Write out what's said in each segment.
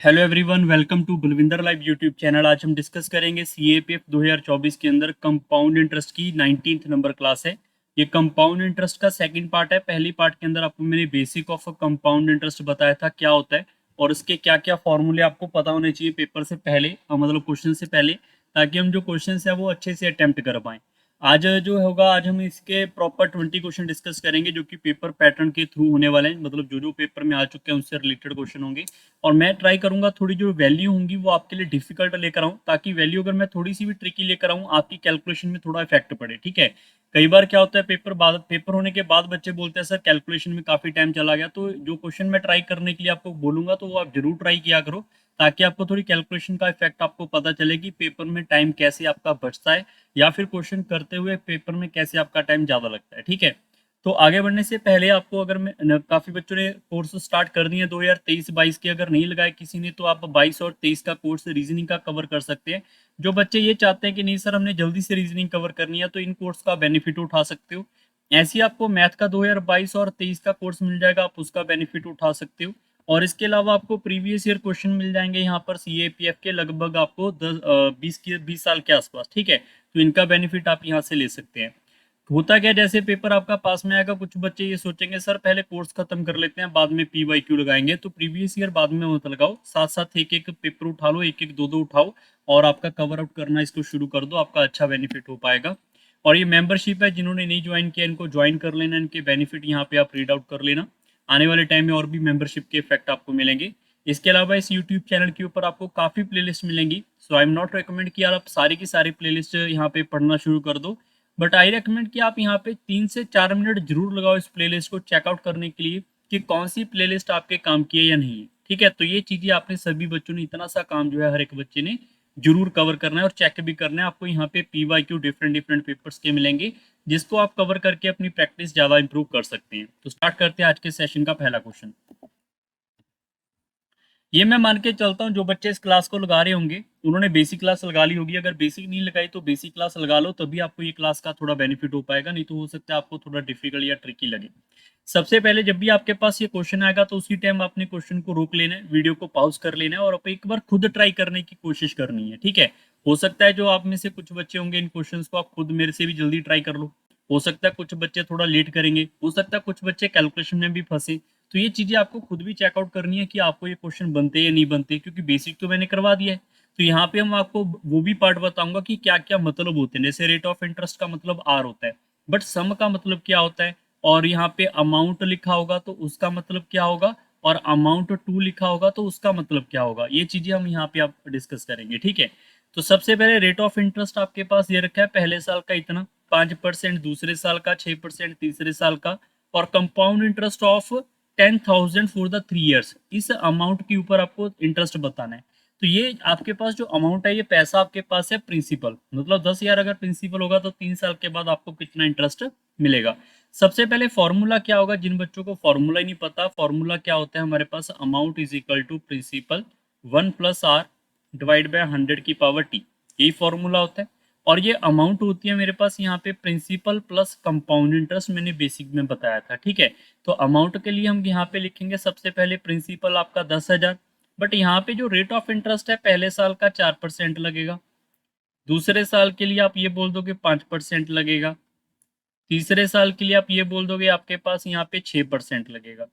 Hello everyone, welcome to Balwinder live YouTube channel. आज हम discuss करेंगे सीएपीएफ 2024 के अंदर कंपाउंड इंटरेस्ट की 19th नंबर क्लास है। ये कंपाउंड इंटरेस्ट का सेकंड पार्ट है। पहली पार्ट के अंदर आपको मैंने बेसिक ऑफ कंपाउंड इंटरेस्ट बताया था क्या होता है और इसके क्या क्या फॉर्मूले आपको पता होने चाहिए पेपर से पहले, मतलब क्वेश्चन से पहले, ताकि हम जो क्वेश्चन है वो अच्छे से अटेम्प्ट कर पाएं। आज जो होगा, आज हम इसके प्रॉपर 20 क्वेश्चन डिस्कस करेंगे जो कि पेपर पैटर्न के थ्रू होने वाले हैं, मतलब जो जो पेपर में आ चुके हैं उससे रिलेटेड क्वेश्चन होंगे। और मैं ट्राई करूंगा थोड़ी जो वैल्यू होंगी वो आपके लिए डिफिकल्ट लेकर आऊं, ताकि वैल्यू अगर मैं थोड़ी सी भी ट्रिकी लेकर आऊं आपकी कैलकुलेशन में थोड़ा इफेक्ट पड़े। ठीक है, कई बार क्या होता है पेपर होने के बाद बच्चे बोलते हैं सर कैलकुलेशन में काफी टाइम चला गया। तो जो क्वेश्चन मैं ट्राई करने के लिए आपको बोलूंगा तो वो आप जरूर ट्राई किया करो, ताकि आपको थोड़ी कैलकुलेशन का इफेक्ट आपको पता चले कि पेपर में टाइम कैसे आपका बचता है, या फिर क्वेश्चन करते हुए पेपर में कैसे आपका टाइम ज्यादा लगता है। ठीक है, तो आगे बढ़ने से पहले आपको, अगर काफी बच्चों ने कोर्स स्टार्ट कर दिए 2023-22 के, अगर नहीं लगाए किसी ने तो आप 22 और 23 का कोर्स रीजनिंग का कवर कर सकते हैं। जो बच्चे ये चाहते हैं कि नहीं सर हमने जल्दी से रीजनिंग कवर करनी है, तो इन कोर्स का बेनिफिट उठा सकते हो। ऐसे ही आपको मैथ का 2022 और 23 का कोर्स मिल जाएगा, आप उसका बेनिफिट उठा सकते हो। और इसके अलावा आपको प्रीवियस ईयर क्वेश्चन मिल जाएंगे यहाँ पर सीएपीएफ के, लगभग आपको 20 साल के आसपास। ठीक है, तो इनका बेनिफिट आप यहाँ से ले सकते हैं। होता क्या, जैसे पेपर आपका पास में आएगा, कुछ बच्चे ये सोचेंगे सर पहले कोर्स खत्म कर लेते हैं बाद में पीवाईक्यू लगाएंगे, तो प्रीवियस ईयर बाद में मत लगाओ, साथ साथ एक एक पेपर उठा लो, एक एक दो दो उठाओ और आपका कवर आउट करना इसको शुरू कर दो, आपका अच्छा बेनिफिट हो पाएगा। और ये मेंबरशिप है, जिन्होंने नहीं ज्वाइन किया इनको ज्वाइन कर लेना, इनके बेनिफिट यहाँ पे आप रीड आउट कर लेना। आने वाले टाइम में और भी मेंबरशिप के इफेक्ट आपको मिलेंगे। इसके अलावा इस यूट्यूब चैनल के ऊपर आपको काफ़ी प्लेलिस्ट मिलेंगी। सो आई एम नॉट रिकमेंड कि यार आप सारी की सारी प्लेलिस्ट यहाँ पे पढ़ना शुरू कर दो, बट आई रेकमेंड कि आप यहाँ पे 3 से 4 मिनट जरूर लगाओ इस प्लेलिस्ट को चेकआउट करने के लिए कि कौन सी प्लेलिस्ट आपके काम की है या नहीं है। ठीक है, तो ये चीजें आपने सभी बच्चों ने, इतना सा काम जो है हर एक बच्चे ने जरूर कवर करना है और चेक भी करना है। आपको यहाँ पे पीवाईक्यू डिफरेंट डिफरेंट पेपर्स के मिलेंगे, जिसको आप कवर करके अपनी प्रैक्टिस ज्यादा इंप्रूव कर सकते हैं। तो स्टार्ट करते हैं आज के सेशन का पहला क्वेश्चन। ये मैं मान के चलता हूँ जो बच्चे इस क्लास को लगा रहे होंगे उन्होंने बेसिक क्लास लगा ली होगी। अगर बेसिक नहीं लगाई तो बेसिक क्लास लगा लो, तभी आपको ये क्लास का थोड़ा बेनिफिट हो पाएगा, नहीं तो हो सकता है आपको थोड़ा डिफिकल्ट या ट्रिकी लगे। सबसे पहले जब भी आपके पास ये क्वेश्चन आएगा तो उसी टाइम आपने क्वेश्चन को रोक लेना है, वीडियो को पॉज कर लेना है और आप एक बार खुद ट्राई करने की कोशिश करनी है। ठीक है, हो सकता है जो आप में से कुछ बच्चे होंगे इन क्वेश्चंस को आप खुद मेरे से भी जल्दी ट्राई कर लो, हो सकता है कुछ बच्चे थोड़ा लेट करेंगे, हो सकता है कुछ बच्चे कैलकुलेशन में भी फंसे। तो ये चीजें आपको खुद भी चेकआउट करनी है कि आपको ये क्वेश्चन बनते या नहीं बनते, क्योंकि बेसिक तो मैंने करवा दिया है। तो यहाँ पे हम आपको वो भी पार्ट बताऊंगा कि क्या क्या मतलब होते हैं। जैसे रेट ऑफ इंटरेस्ट का मतलब आर होता है, बट सम का मतलब क्या होता है, और यहाँ पे अमाउंट लिखा होगा तो उसका मतलब क्या होगा, और अमाउंट टू लिखा होगा तो उसका मतलब क्या होगा, ये चीजें हम यहाँ पे आप डिस्कस करेंगे। ठीक है, तो सबसे पहले रेट ऑफ इंटरेस्ट आपके पास ये रखा है, पहले साल का इतना 5%, दूसरे साल का 6%, तीसरे साल का, और compound interest of 10,000 for the 3 years. इस अमाउंट के ऊपर आपको इंटरेस्ट बताना है। तो ये आपके पास जो अमाउंट है, ये पैसा आपके पास है प्रिंसिपल, मतलब 10,000 अगर प्रिंसिपल होगा तो 3 साल के बाद आपको कितना इंटरेस्ट मिलेगा। सबसे पहले फॉर्मूला क्या होगा, जिन बच्चों को फॉर्मूला ही नहीं पता, फॉर्मूला क्या होता है हमारे पास, amount is equal to principal 1 + r divide by 100 की पावर t, यही फॉर्मूला होता है। और ये अमाउंट होती है मेरे पास यहाँ पे प्रिंसिपल प्लस कंपाउंड इंटरेस्ट, मैंने बेसिक में बताया था। ठीक है, तो अमाउंट के लिए हम यहाँ पे लिखेंगे सबसे पहले प्रिंसिपल आपका 10,000, बट यहाँ पे जो रेट ऑफ इंटरेस्ट है पहले साल का 4% लगेगा, दूसरे साल के लिए आप ये बोल दोगे 5% लगेगा, तीसरे साल के लिए आप ये बोल दोगे आपके पास यहाँ पे 6% लगेगा।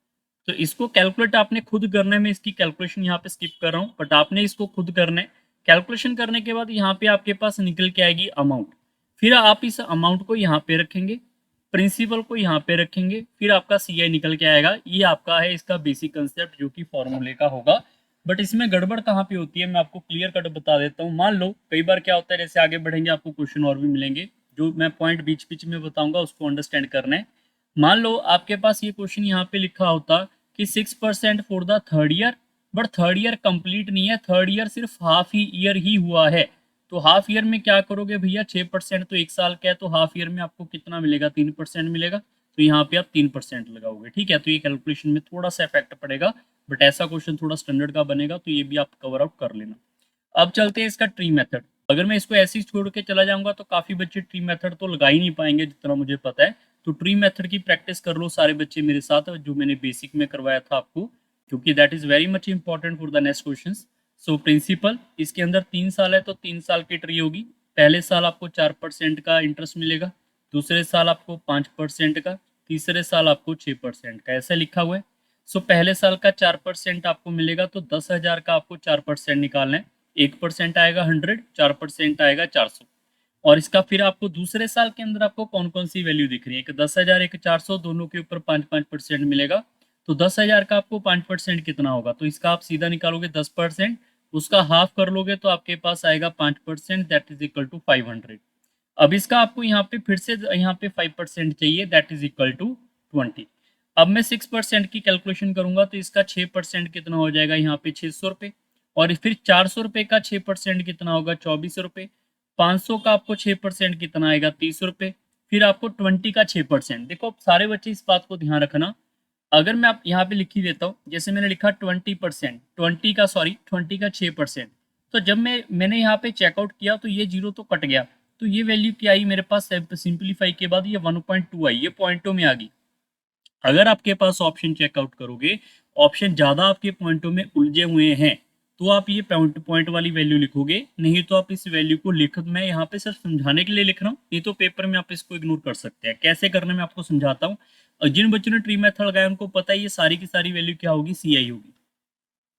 तो इसको कैलकुलेट आपने खुद करना है, मैं इसकी कैलकुलेशन यहाँ पे स्किप कर रहा हूँ, बट आपने इसको खुद करना है। कैलकुलेशन करने के बाद यहाँ पे आपके पास निकल के आएगी अमाउंट, फिर आप इस अमाउंट को यहाँ पे रखेंगे, प्रिंसिपल को यहाँ पे रखेंगे, फिर आपका सीआई निकल के आएगा। ये आपका है इसका बेसिक कंसेप्ट जो कि फॉर्मूले का होगा। बट इसमें गड़बड़ कहाँ पे होती है मैं आपको क्लियर कट बता देता हूँ। मान लो कई बार क्या होता है, जैसे आगे बढ़ेंगे आपको क्वेश्चन और भी मिलेंगे, जो मैं पॉइंट बीच बीच में बताऊंगा उसको अंडरस्टैंड करना है। मान लो आपके पास ये क्वेश्चन यहाँ पे लिखा होता कि 6% for the 3rd year, but 3rd year complete नहीं है, 3rd ईयर सिर्फ हाफ ही ईयर ही हुआ है। तो हाफ ईयर में क्या करोगे भैया, 6% तो 1 साल का है, तो हाफ ईयर में आपको कितना मिलेगा, 3% मिलेगा। तो यहाँ पे आप 3% लगाओगे। ठीक है, तो ये कैलकुलेशन में थोड़ा सा इफेक्ट पड़ेगा, बट ऐसा क्वेश्चन थोड़ा स्टैंडर्ड का बनेगा, तो ये भी आप कवर आउट कर लेना। अब चलते हैं इसका ट्री मेथड। अगर मैं इसको ऐसे ही छोड़ के चला जाऊंगा तो काफी बच्चे ट्री मेथड तो लगा ही नहीं पाएंगे जितना मुझे पता है। तो ट्री मेथड की प्रैक्टिस कर लो सारे बच्चे मेरे साथ, जो मैंने बेसिक में करवाया था आपको, क्योंकि that is very much important for the next question. So principal इसके अंदर 3 साल है तो 3 साल की ट्री होगी। पहले साल आपको 4% का इंटरेस्ट मिलेगा, दूसरे साल आपको 5% का, तीसरे साल आपको 6% का, ऐसा लिखा हुआ है। सो पहले साल का 4% आपको मिलेगा तो 10,000 का आपको 4% निकालना है। 1% आएगा 100, 4% आएगा 400। और इसका फिर आपको दूसरे साल के अंदर आपको कौन कौन सी वैल्यू दिख रही है, एक 10,000 एक 400, दोनों के ऊपर 5-5% मिलेगा। तो 10,000 का आपको 5% कितना होगा, तो इसका आप सीधा निकालोगे 10%, उसका हाफ कर लोगे तो आपके पास आएगा 5%, दैट इज इक्वल टू 500। अब इसका आपको यहाँ पे फिर से यहाँ पे 5% चाहिए, दैट इज इक्वल टू 20। अब मैं 6% की कैलकुलेशन करूंगा तो इसका 6% कितना हो जाएगा, यहाँ पे 600 रुपये। और फिर 400 रुपये का 6% कितना होगा, 24 रुपये। 500 का आपको 6% कितना आएगा, 30 रुपये। फिर आपको 20 का 6%। देखो सारे बच्चे इस बात को ध्यान रखना, अगर मैं आप यहाँ पे लिख ही देता हूँ, जैसे मैंने लिखा 20%, 20 का 6%। तो जब मैंने यहाँ पे चेकआउट किया तो ये जीरो तो कट गया, तो ये वैल्यू क्या आई मेरे पास, सिंप्लीफाई के बाद ये 1.2 आई, ये पॉइंटों में आ गई। अगर आपके पास ऑप्शन चेकआउट करोगे, ऑप्शन ज्यादा आपके पॉइंटों में उलझे हुए हैं, तो आप ये पॉइंट पॉइंट वाली वैल्यू लिखोगे, नहीं तो आप इस वैल्यू को लिख, मैं यहाँ पे सिर्फ समझाने के लिए लिख रहा हूँ, नहीं तो पेपर में आप इसको इग्नोर कर सकते हैं। कैसे करने में आपको समझाता हूँ। और जिन बच्चों ने ट्री मेथड लगाया उनको पता है ये सारी की सारी वैल्यू क्या होगी, CI होगी,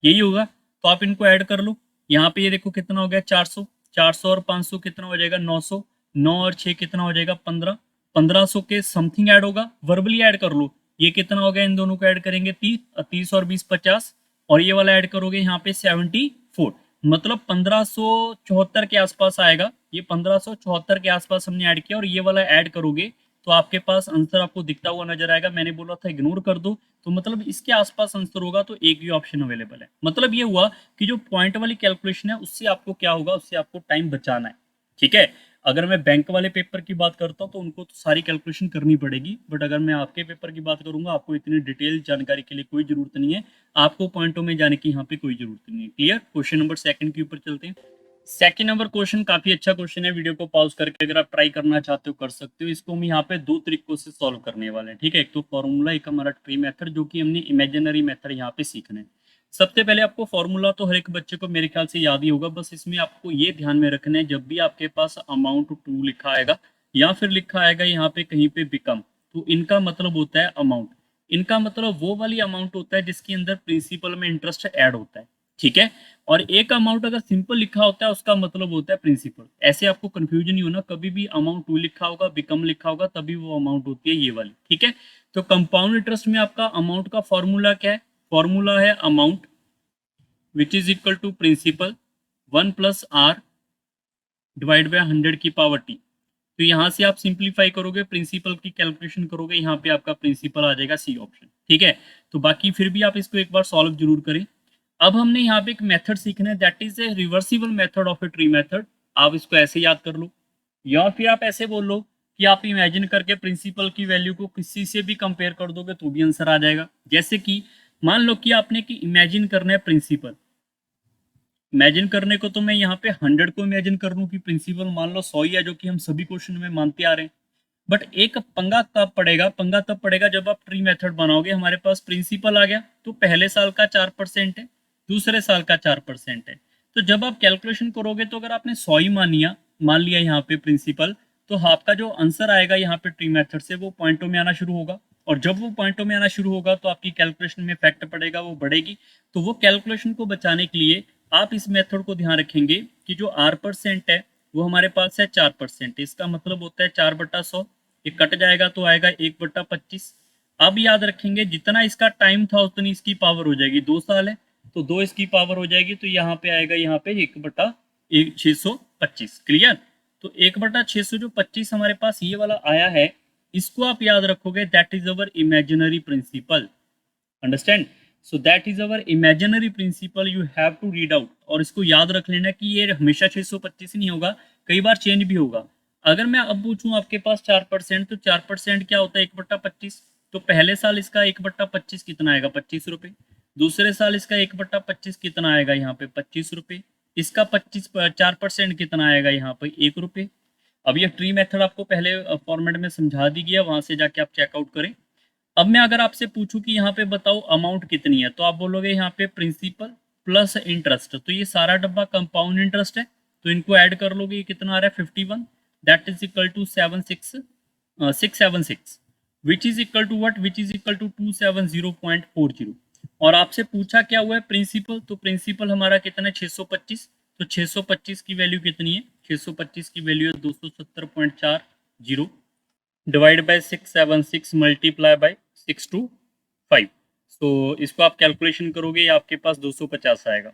यही होगा। तो आप इनको ऐड कर लो। यहाँ पे ये देखो कितना हो गया, 400, 400 और 500 कितना हो जाएगा, 900, 9 और 6 कितना हो जाएगा, 15, 1500 के समथिंग ऐड होगा, वर्बली ऐड कर लो। ये कितना हो गया, इन दोनों को ऐड करेंगे 30, 30 और 20 50, और ये वाला ऐड करोगे यहाँ पे 74, मतलब 1574 के आसपास आएगा। ये 1574 के आसपास हमने ऐड किया, और ये वाला ऐड करोगे तो आपके पास आंसर आपको दिखता हुआ नजर आएगा। मैंने बोला था इग्नोर कर दो, तो मतलब इसके आसपास आंसर होगा, तो एक ही ऑप्शन अवेलेबल है। मतलब ये हुआ कि जो पॉइंट वाली कैलकुलेशन है उससे आपको क्या होगा, उससे आपको टाइम बचाना है, ठीक है। अगर मैं बैंक वाले पेपर की बात करता हूँ तो उनको तो सारी कैलकुलेशन करनी पड़ेगी, बट अगर मैं आपके पेपर की बात करूंगा, आपको इतनी डिटेल जानकारी के लिए कोई जरूरत नहीं है, आपको पॉइंटों में जाने की यहाँ पे कोई जरूरत नहीं है। क्लियर। क्वेश्चन नंबर 2 के ऊपर चलते हैं। सेकंड नंबर क्वेश्चन काफी अच्छा क्वेश्चन है, वीडियो को पॉज करके अगर आप ट्राई करना चाहते हो कर सकते हो। इसको हम यहाँ पे दो तरीकों से सॉल्व करने वाले हैं, ठीक है। एक तो फॉर्मूला, एक हमारा ट्री मेथड, जो कि हमने इमेजिनरी मेथड यहाँ पे सीखना है। सबसे पहले आपको फॉर्मूला तो हर एक बच्चे को मेरे ख्याल से याद ही होगा, बस इसमें आपको ये ध्यान में रखना है, जब भी आपके पास अमाउंट टू लिखा आएगा या फिर लिखा आएगा यहाँ पे कहीं पे बिकम, तो इनका मतलब होता है अमाउंट। इनका मतलब वो वाली अमाउंट होता है जिसके अंदर प्रिंसिपल में इंटरेस्ट ऐड होता है, ठीक है। और एक अमाउंट अगर सिंपल लिखा होता है उसका मतलब होता है प्रिंसिपल। ऐसे आपको कंफ्यूजन नहीं होना, कभी भी अमाउंट टू लिखा होगा, बिकम लिखा होगा, तभी वो अमाउंट होती है ये वाली, ठीक है। तो कंपाउंड इंटरेस्ट में आपका अमाउंट का फॉर्मूला क्या है, फॉर्मूला है amount which is equal to principal 1+r divide by 100 की पावर t। तो यहाँ से आप सिंप्लीफाई करोगे, प्रिंसिपल की कैलकुलेशन करोगे, यहाँ पे आपका प्रिंसिपल आ जाएगा सी ऑप्शन, ठीक है। तो बाकी फिर भी आप इसको एक बार सॉल्व जरूर करें। अब हमने यहाँ पे एक मेथड सीखना है, that is a reversible method of a tree method. आप इसको ऐसे याद कर लो, या फिर आप ऐसे बोल लो कि आप इमेजिन करके प्रिंसिपल की वैल्यू को किसी से भी कंपेयर कर दोगे तो भी आंसर आ जाएगा। जैसे कि मान लो कि आपने कि इमेजिन करना है प्रिंसिपल, इमेजिन करने को तो मैं यहाँ पे 100 को इमेजिन कर लूँ कि प्रिंसिपल मान लो 100 ही है, जो कि हम सभी क्वेश्चन में मानते आ रहे हैं। बट एक पंगा कब पड़ेगा, पंगा तब पड़ेगा जब आप ट्री मेथड बनाओगे। हमारे पास प्रिंसिपल आ गया तो पहले साल का 4% है, दूसरे साल का 4% है। तो जब आप कैलकुलेशन करोगे तो अगर आपने 100 ही मान लिया यहाँ पे प्रिंसिपल, तो आपका जो आंसर आएगा यहाँ पे ट्री मेथड से वो पॉइंटों में आना शुरू होगा। और जब वो पॉइंटों में आना शुरू होगा तो आपकी कैलकुलेशन में इफेक्ट पड़ेगा, वो बढ़ेगी। तो वो कैलकुलेशन को बचाने के लिए आप इस मेथड को ध्यान रखेंगे कि जो R% है वो हमारे पास है 4%। इसका मतलब होता है 4/100, ये कट जाएगा तो आएगा 1/25। अब याद रखेंगे जितना इसका टाइम था उतनी इसकी पावर हो जाएगी, 2 साल है तो 2 इसकी पावर हो जाएगी, तो यहाँ पे आएगा यहाँ पे 1/625। क्लियर। तो 1/600 जो 25 हमारे पास ये वाला आया है, इसको आप याद रखोगे, that is our imaginary principal. Understand. So that is our imaginary principal, you have to read out. और इसको याद रख लेना कि ये हमेशा 625 नहीं होगा, कई बार चेंज भी होगा। अगर मैं अब पूछूं आपके पास 4%, तो 4% क्या होता है, 1/25। तो पहले साल इसका 1/25 कितना आएगा, 25 रुपये। दूसरे साल इसका 1/25 कितना आएगा, यहाँ पे 25 रुपये। इसका 4% कितना आएगा, यहाँ पे 1 रुपये। अब ये ट्री मेथड आपको पहले फॉर्मेट में समझा दी गया, वहां से जाके आप चेकआउट करें। अब मैं अगर आपसे पूछूं कि यहाँ पे बताओ अमाउंट कितनी है, तो आप बोलोगे यहाँ पे प्रिंसिपल प्लस इंटरेस्ट, तो ये सारा डब्बा कंपाउंड इंटरेस्ट है, तो इनको ऐड कर लोगे, ये कितना आ रहा है 51, that is equal to 676 which is equal to what, which is equal to 270.40। और आपसे पूछा क्या हुआ है प्रिंसिपल, तो प्रिंसिपल हमारा कितना है 625, तो 625 की वैल्यू कितनी है, 625 की वैल्यू है 270.40 डिवाइड बाय 676 मल्टीप्लाई बाय 625। सो इसको आप कैलकुलेशन करोगे, ये आपके पास 250 आएगा।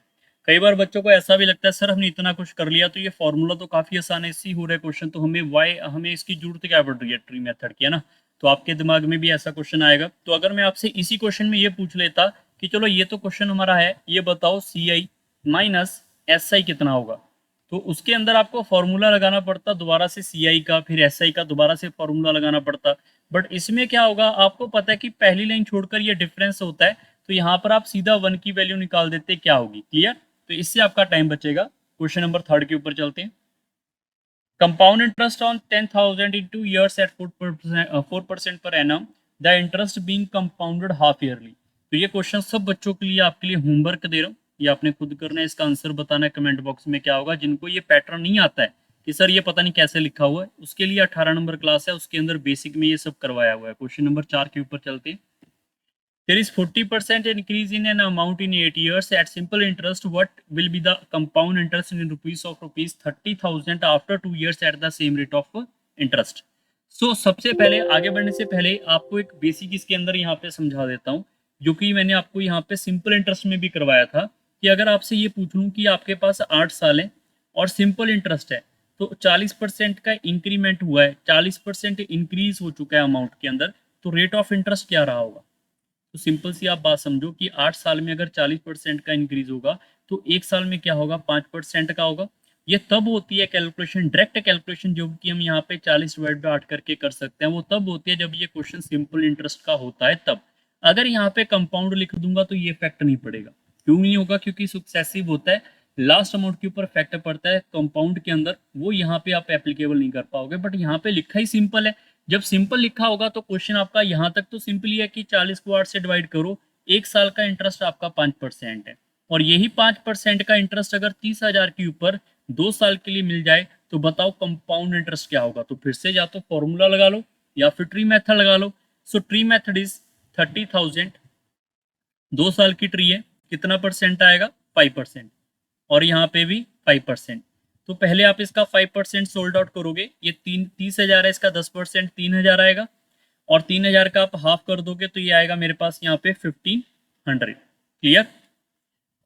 कई बार बच्चों को ऐसा भी लगता है सर हमने इतना कुछ कर लिया, तो ये फॉर्मूला तो काफी आसान है, इसी हो रहा है क्वेश्चन, तो हमें इसकी जरूरत क्या पड़ रही है ट्री मेथड की, है ना। तो आपके दिमाग में भी ऐसा क्वेश्चन आएगा। तो अगर मैं आपसे इसी क्वेश्चन में ये पूछ लेता कि चलो ये तो क्वेश्चन हमारा है, ये बताओ सी आई माइनस एस आई कितना होगा, तो उसके अंदर आपको फॉर्मूला लगाना पड़ता दोबारा से सी आई का, फिर एस आई का दोबारा से फॉर्मूला लगाना पड़ता। बट इसमें क्या होगा, आपको पता है कि पहली लाइन छोड़कर ये डिफरेंस होता है, तो यहाँ पर आप सीधा 1 की वैल्यू निकाल देते, क्या होगी, क्लियर। तो इससे आपका टाइम बचेगा। क्वेश्चन नंबर 3 के ऊपर चलते हैं। Compound interest on 10,000 in 2 years at 4% per annum, the interest being compounded half yearly. तो ये क्वेश्चन सब बच्चों के लिए आपके लिए होमवर्क दे रहा हूँ, ये आपने खुद करना है, इसका आंसर बताना है कमेंट बॉक्स में क्या होगा। जिनको ये पैटर्न नहीं आता है कि सर ये पता नहीं कैसे लिखा हुआ है, उसके लिए 18 नंबर क्लास है, उसके अंदर बेसिक में ये सब करवाया हुआ है। क्वेश्चन नंबर 4 के ऊपर चलते हैं। There is 40% increase in an amount in 8 years at simple interest. What will be the compound interest in rupees of rupees 30,000 after 2 years at the same rate of interest? So सबसे पहले आगे बढ़ने से पहले आपको एक बेसिक इसके अंदर यहाँ पे समझा देता हूँ, जो कि मैंने आपको यहाँ पे सिंपल इंटरेस्ट में भी करवाया था, कि अगर आपसे ये पूछ लूँ कि आपके पास 8 साल है और सिंपल इंटरेस्ट है, तो 40% का इंक्रीमेंट हुआ है, 40% इंक्रीज हो चुका है अमाउंट के अंदर, तो रेट ऑफ इंटरेस्ट क्या रहा होगा। तो सिंपल सी आप बात समझो कि 8 साल में अगर 40% का इंक्रीज होगा, तो एक साल में क्या होगा, 5% का होगा। ये तब होती है कैलकुलेशन, डायरेक्ट कैलकुलेशन, जो कि हम यहाँ पे 40 डिवाइड बाय 8 करके कर सकते हैं, वो तब होती है जब ये क्वेश्चन सिंपल इंटरेस्ट का होता है तब। अगर यहाँ पे कंपाउंड लिख दूंगा तो ये इफेक्ट नहीं पड़ेगा। क्यों नहीं होगा, क्योंकि सक्सेसिव होता है, लास्ट अमाउंट के ऊपर इफेक्ट पड़ता है कंपाउंड के अंदर, वो यहाँ पे आप एप्लीकेबल नहीं कर पाओगे। बट यहाँ पे लिखा ही सिंपल है, जब सिंपल लिखा होगा तो क्वेश्चन आपका यहाँ तक तो सिंपल ही है कि 40 को 8 से डिवाइड करो, एक साल का इंटरेस्ट आपका 5% है, और यही 5% का इंटरेस्ट अगर 30,000 के ऊपर 2 साल के लिए मिल जाए, तो बताओ कंपाउंड इंटरेस्ट क्या होगा। तो फिर से या तो फॉर्मूला लगा लो या फिर ट्री मेथड लगा लो। सो ट्री मेथड इज 30,000, 2 साल की ट्री है, कितना परसेंट आएगा 5%, और यहाँ पे भी 5%। तो पहले आप इसका 5% सोल्ड आउट करोगे, ये 30,000 है, इसका 10% 3,000 आएगा, और 3,000 का आप हाफ कर दोगे तो ये आएगा मेरे पास यहाँ पे 1,500, क्लियर।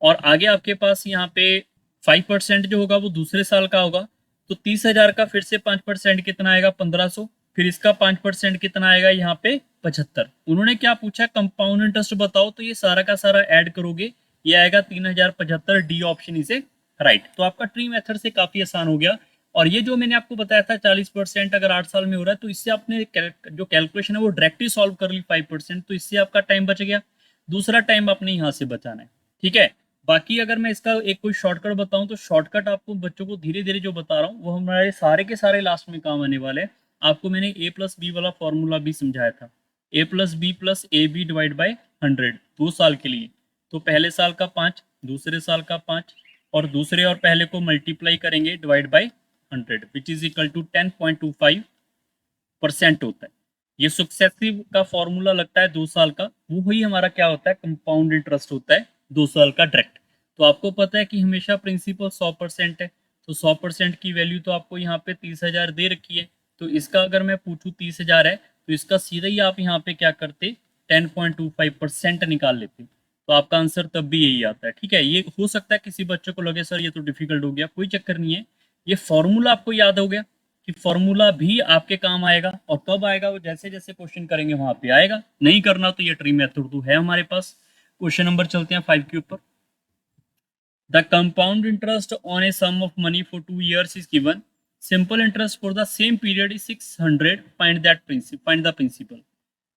और आगे आपके पास यहाँ पे 5% जो होगा वो दूसरे साल का होगा, तो 30,000 का फिर से 5% कितना आएगा 1,500, फिर इसका 5% कितना आएगा यहाँ पे 75। उन्होंने क्या पूछा, कंपाउंड इंटरेस्ट बताओ, तो ये सारा का सारा ऐड करोगे, ये आएगा 3,075, डी ऑप्शन इसे राइट। तो आपका ट्री मेथड से काफी आसान हो गया। और ये जो मैंने आपको बताया था 40% अगर 8 साल में हो रहा है, तो इससे आपने जो कैलकुलेशन है वो डायरेक्टली सॉल्व कर ली 5%, तो इससे आपका टाइम बच गया, दूसरा टाइम आपने यहाँ से बचाना है, ठीक है। बाकी अगर मैं इसका एक कोई शॉर्टकट बताऊं, तो शॉर्टकट आपको बच्चों को धीरे धीरे जो बता रहा हूँ वो हमारे सारे के सारे लास्ट में काम आने वाले हैं। आपको मैंने ए प्लस बी वाला फॉर्मूला भी समझाया था, A plus B plus A B divide by 100, 2 साल के लिए। तो पहले साल का 5, दूसरे साल का 5, और दूसरे और पहले को मल्टीप्लाई करेंगे divide by 100, which is equal to 10.25% होता है। ये सक्सेसिव का फॉर्मूला लगता है 2 साल का, वो ही हमारा क्या होता है, कंपाउंड इंटरेस्ट होता है 2 साल का डायरेक्ट। तो आपको पता है कि हमेशा प्रिंसिपल 100% है, तो 100% की वैल्यू तो आपको यहाँ पे 30,000 दे रखी है, तो इसका अगर मैं पूछूं 30,000 है, तो इसका सीधा ही आप यहाँ पे क्या करते, 10.25% निकाल लेते, तो आपका आंसर तब भी यही आता है, ठीक है। ये हो सकता है किसी बच्चे को लगे सर ये तो डिफिकल्ट हो गया, कोई चक्कर नहीं है, ये फॉर्मूला आपको याद हो गया कि फॉर्मूला भी आपके काम आएगा, और कब आएगा, वो जैसे जैसे क्वेश्चन करेंगे वहां पे आएगा, नहीं करना तो ये ट्री मेथड तो है हमारे पास। क्वेश्चन नंबर चलते हैं 5 के ऊपर। The compound interest on a sum of money for 2 years is given, simple interest for the same period is 600, find the principal.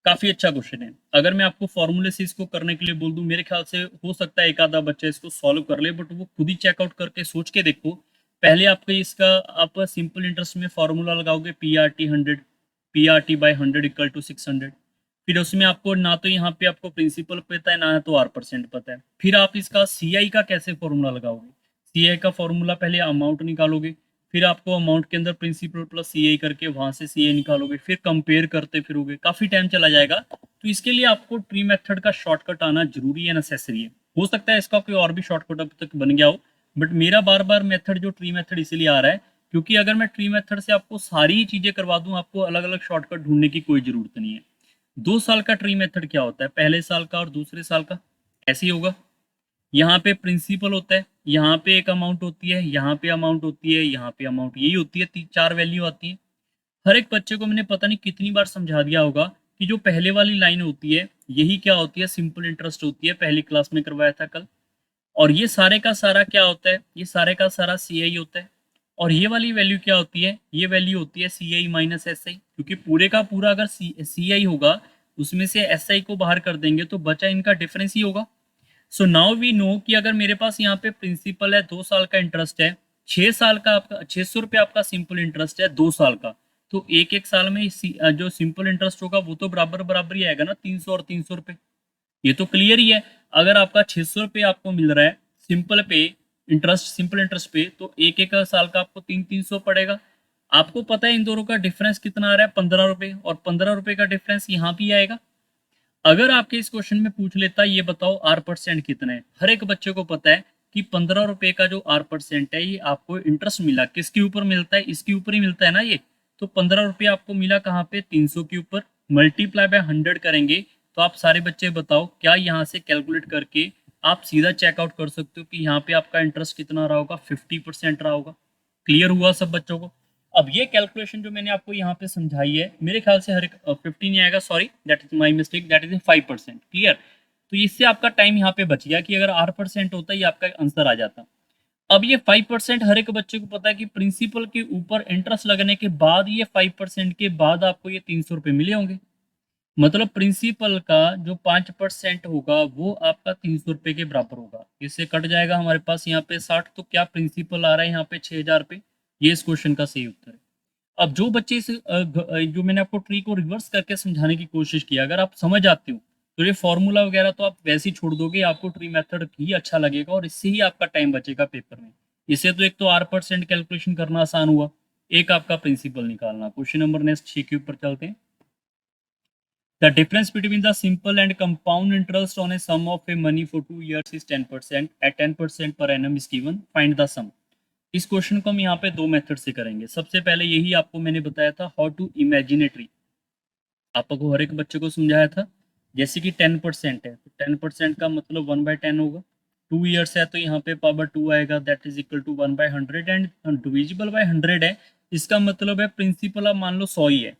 काफी अच्छा क्वेश्चन है। अगर मैं आपको फॉर्मूले से इसको करने के लिए बोल दूं, मेरे ख्याल से हो सकता है एक आधा बच्चा इसको सॉल्व कर ले, बट वो खुद ही चेकआउट करके सोच के देखो। पहले आपको इसका आप सिंपल इंटरेस्ट में फॉर्मूला लगाओगे, P R T 100, P R T by 100 equal to 600, फिर उसमें आपको ना तो यहाँ पे आपको प्रिंसिपल पता है ना तो R% पता है। फिर आप इसका सीआई का कैसे फॉर्मूला लगाओगे? सीआई का फॉर्मूला पहले अमाउंट निकालोगे, फिर आपको अमाउंट के अंदर प्रिंसिपल प्लस सीआई करके वहां से सीआई निकालोगे, फिर कंपेयर करते फिरोगे, काफी टाइम चला जाएगा। तो इसके लिए आपको ट्री मेथड का शॉर्टकट आना जरूरी है, नेसेसरी है। हो सकता है इसका कोई और भी शॉर्टकट अब तक बन गया हो, बट मेरा बार बार मेथड जो ट्री मेथड इसलिए आ रहा है क्योंकि अगर मैं ट्री मेथड से आपको सारी चीजें करवा दूं, आपको अलग अलग शॉर्टकट ढूंढने की कोई जरूरत नहीं है। 2 साल का ट्री मेथड क्या होता है? पहले साल का और दूसरे साल का ऐसे ही होगा। यहाँ पे प्रिंसिपल होता है, यहाँ पे एक अमाउंट होती है, यहाँ पे अमाउंट होती है, यहाँ पे अमाउंट, यही होती है, 4 वैल्यू आती है। हर एक बच्चे को मैंने पता नहीं कितनी बार समझा दिया होगा कि जो पहले वाली लाइन होती है यही क्या होती है? सिंपल इंटरेस्ट होती है, पहली क्लास में करवाया था कल। और ये सारे का सारा क्या होता है? ये सारे का सारा सी आई होता है। और ये वाली वैल्यू क्या होती है? ये वैल्यू होती है सी आई माइनस एस आई, क्योंकि पूरे का पूरा अगर सी आई होगा उसमें से एस आई को बाहर कर देंगे तो बचा इनका डिफरेंस ही होगा। सो नाउ वी नो कि अगर मेरे पास यहाँ पे प्रिंसिपल है, 2 साल का इंटरेस्ट है, 6 साल का आपका 600 रुपये आपका सिंपल इंटरेस्ट है 2 साल का, तो एक एक साल में जो सिंपल इंटरेस्ट होगा वो तो बराबर बराबर ही आएगा ना, 300 और 300 रुपये। ये तो क्लियर ही है। अगर आपका 600 रुपये आपको मिल रहा है सिंपल पे, इंटरेस्ट सिंपल इंटरेस्ट पे, तो एक एक साल का आपको 300 पड़ेगा। आपको पता है इन दोनों का डिफरेंस कितना आ रहा है? 15 रुपये, और 15 रुपये का डिफरेंस यहाँ भी आएगा। अगर आपके इस क्वेश्चन में पूछ लेता ये बताओ R% कितना है, हर एक बच्चे को पता है कि 15 रुपये का जो R% है ये आपको इंटरेस्ट मिला, किसके ऊपर मिलता है? इसके ऊपर ही मिलता है ना ये। तो 15 रुपये आपको मिला कहाँ पे? 300 के ऊपर। मल्टीप्लाई बाय 100 करेंगे तो आप सारे बच्चे बताओ क्या यहाँ से कैलकुलेट करके आप सीधा चेकआउट कर सकते हो कि यहाँ पे आपका इंटरेस्ट कितना रहा होगा? 50% रहा होगा। क्लियर हुआ सब बच्चों को? अब ये कैलकुलेशन जो मैंने आपको यहाँ पे समझाई है, मेरे ख्याल से हर एक 15 आएगा, sorry that is my mistake, that is 5%। Clear? तो इससे आपका टाइम यहाँ पे बच गया कि अगर R% होता ये आपका आंसर आ जाता। अब ये 5% हर एक बच्चे को पता है कि प्रिंसिपल के ऊपर इंटरेस्ट लगने के बाद ये 5% के बाद आपको ये 300 रुपये मिले होंगे। मतलब प्रिंसिपल का जो 5% होगा वो आपका 300 रुपये के बराबर होगा। इससे कट जाएगा हमारे पास यहाँ पे 60, तो क्या प्रिंसिपल आ रहा है यहाँ पे 6,000 रुपये? ये इस क्वेश्चन का सही उत्तर है। अब जो बच्चे इस जो मैंने आपको ट्री को रिवर्स करके समझाने की कोशिश की, अगर आप समझ आते हो तो ये फॉर्मूला वगैरह तो आप वैसे ही छोड़ दोगे, आपको ट्री मेथड ही अच्छा लगेगा और इससे ही आपका टाइम बचेगा पेपर में। इससे तो एक तो R% कैलकुलेशन करना आसान हुआ, एक आपका प्रिंसिपल निकालना। क्वेश्चन नंबर नेक्स्ट 6 के ऊपर चलते हैं। The difference between the simple and compound interest on a sum of a money for 2 years is 10%. At 10% per annum is given. Find the sum. इस क्वेश्चन को हम यहाँ पे 2 मेथड से करेंगे। सबसे पहले यही आपको मैंने बताया था how to imagine a tree, आपको हर एक बच्चे को समझाया था। जैसे कि 10% है तो 10% का मतलब 1/10 होगा। 2 years है तो यहाँ पे पावर 2 आएगा, that is equal to 1/100 and divisible by 100 है। इसका मतलब है प्रिंसिपल आप मान लो 100 ही है।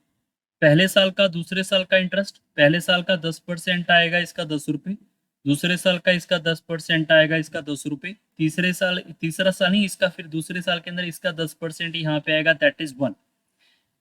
पहले साल का दूसरे साल का इंटरेस्ट, पहले साल का 10% आएगा इसका 10 रुपये, दूसरे साल का इसका 10% आएगा इसका 10 रुपये, तीसरा साल नहीं इसका, फिर दूसरे साल के अंदर इसका 10% यहाँ पे आएगा, दैट इज 1।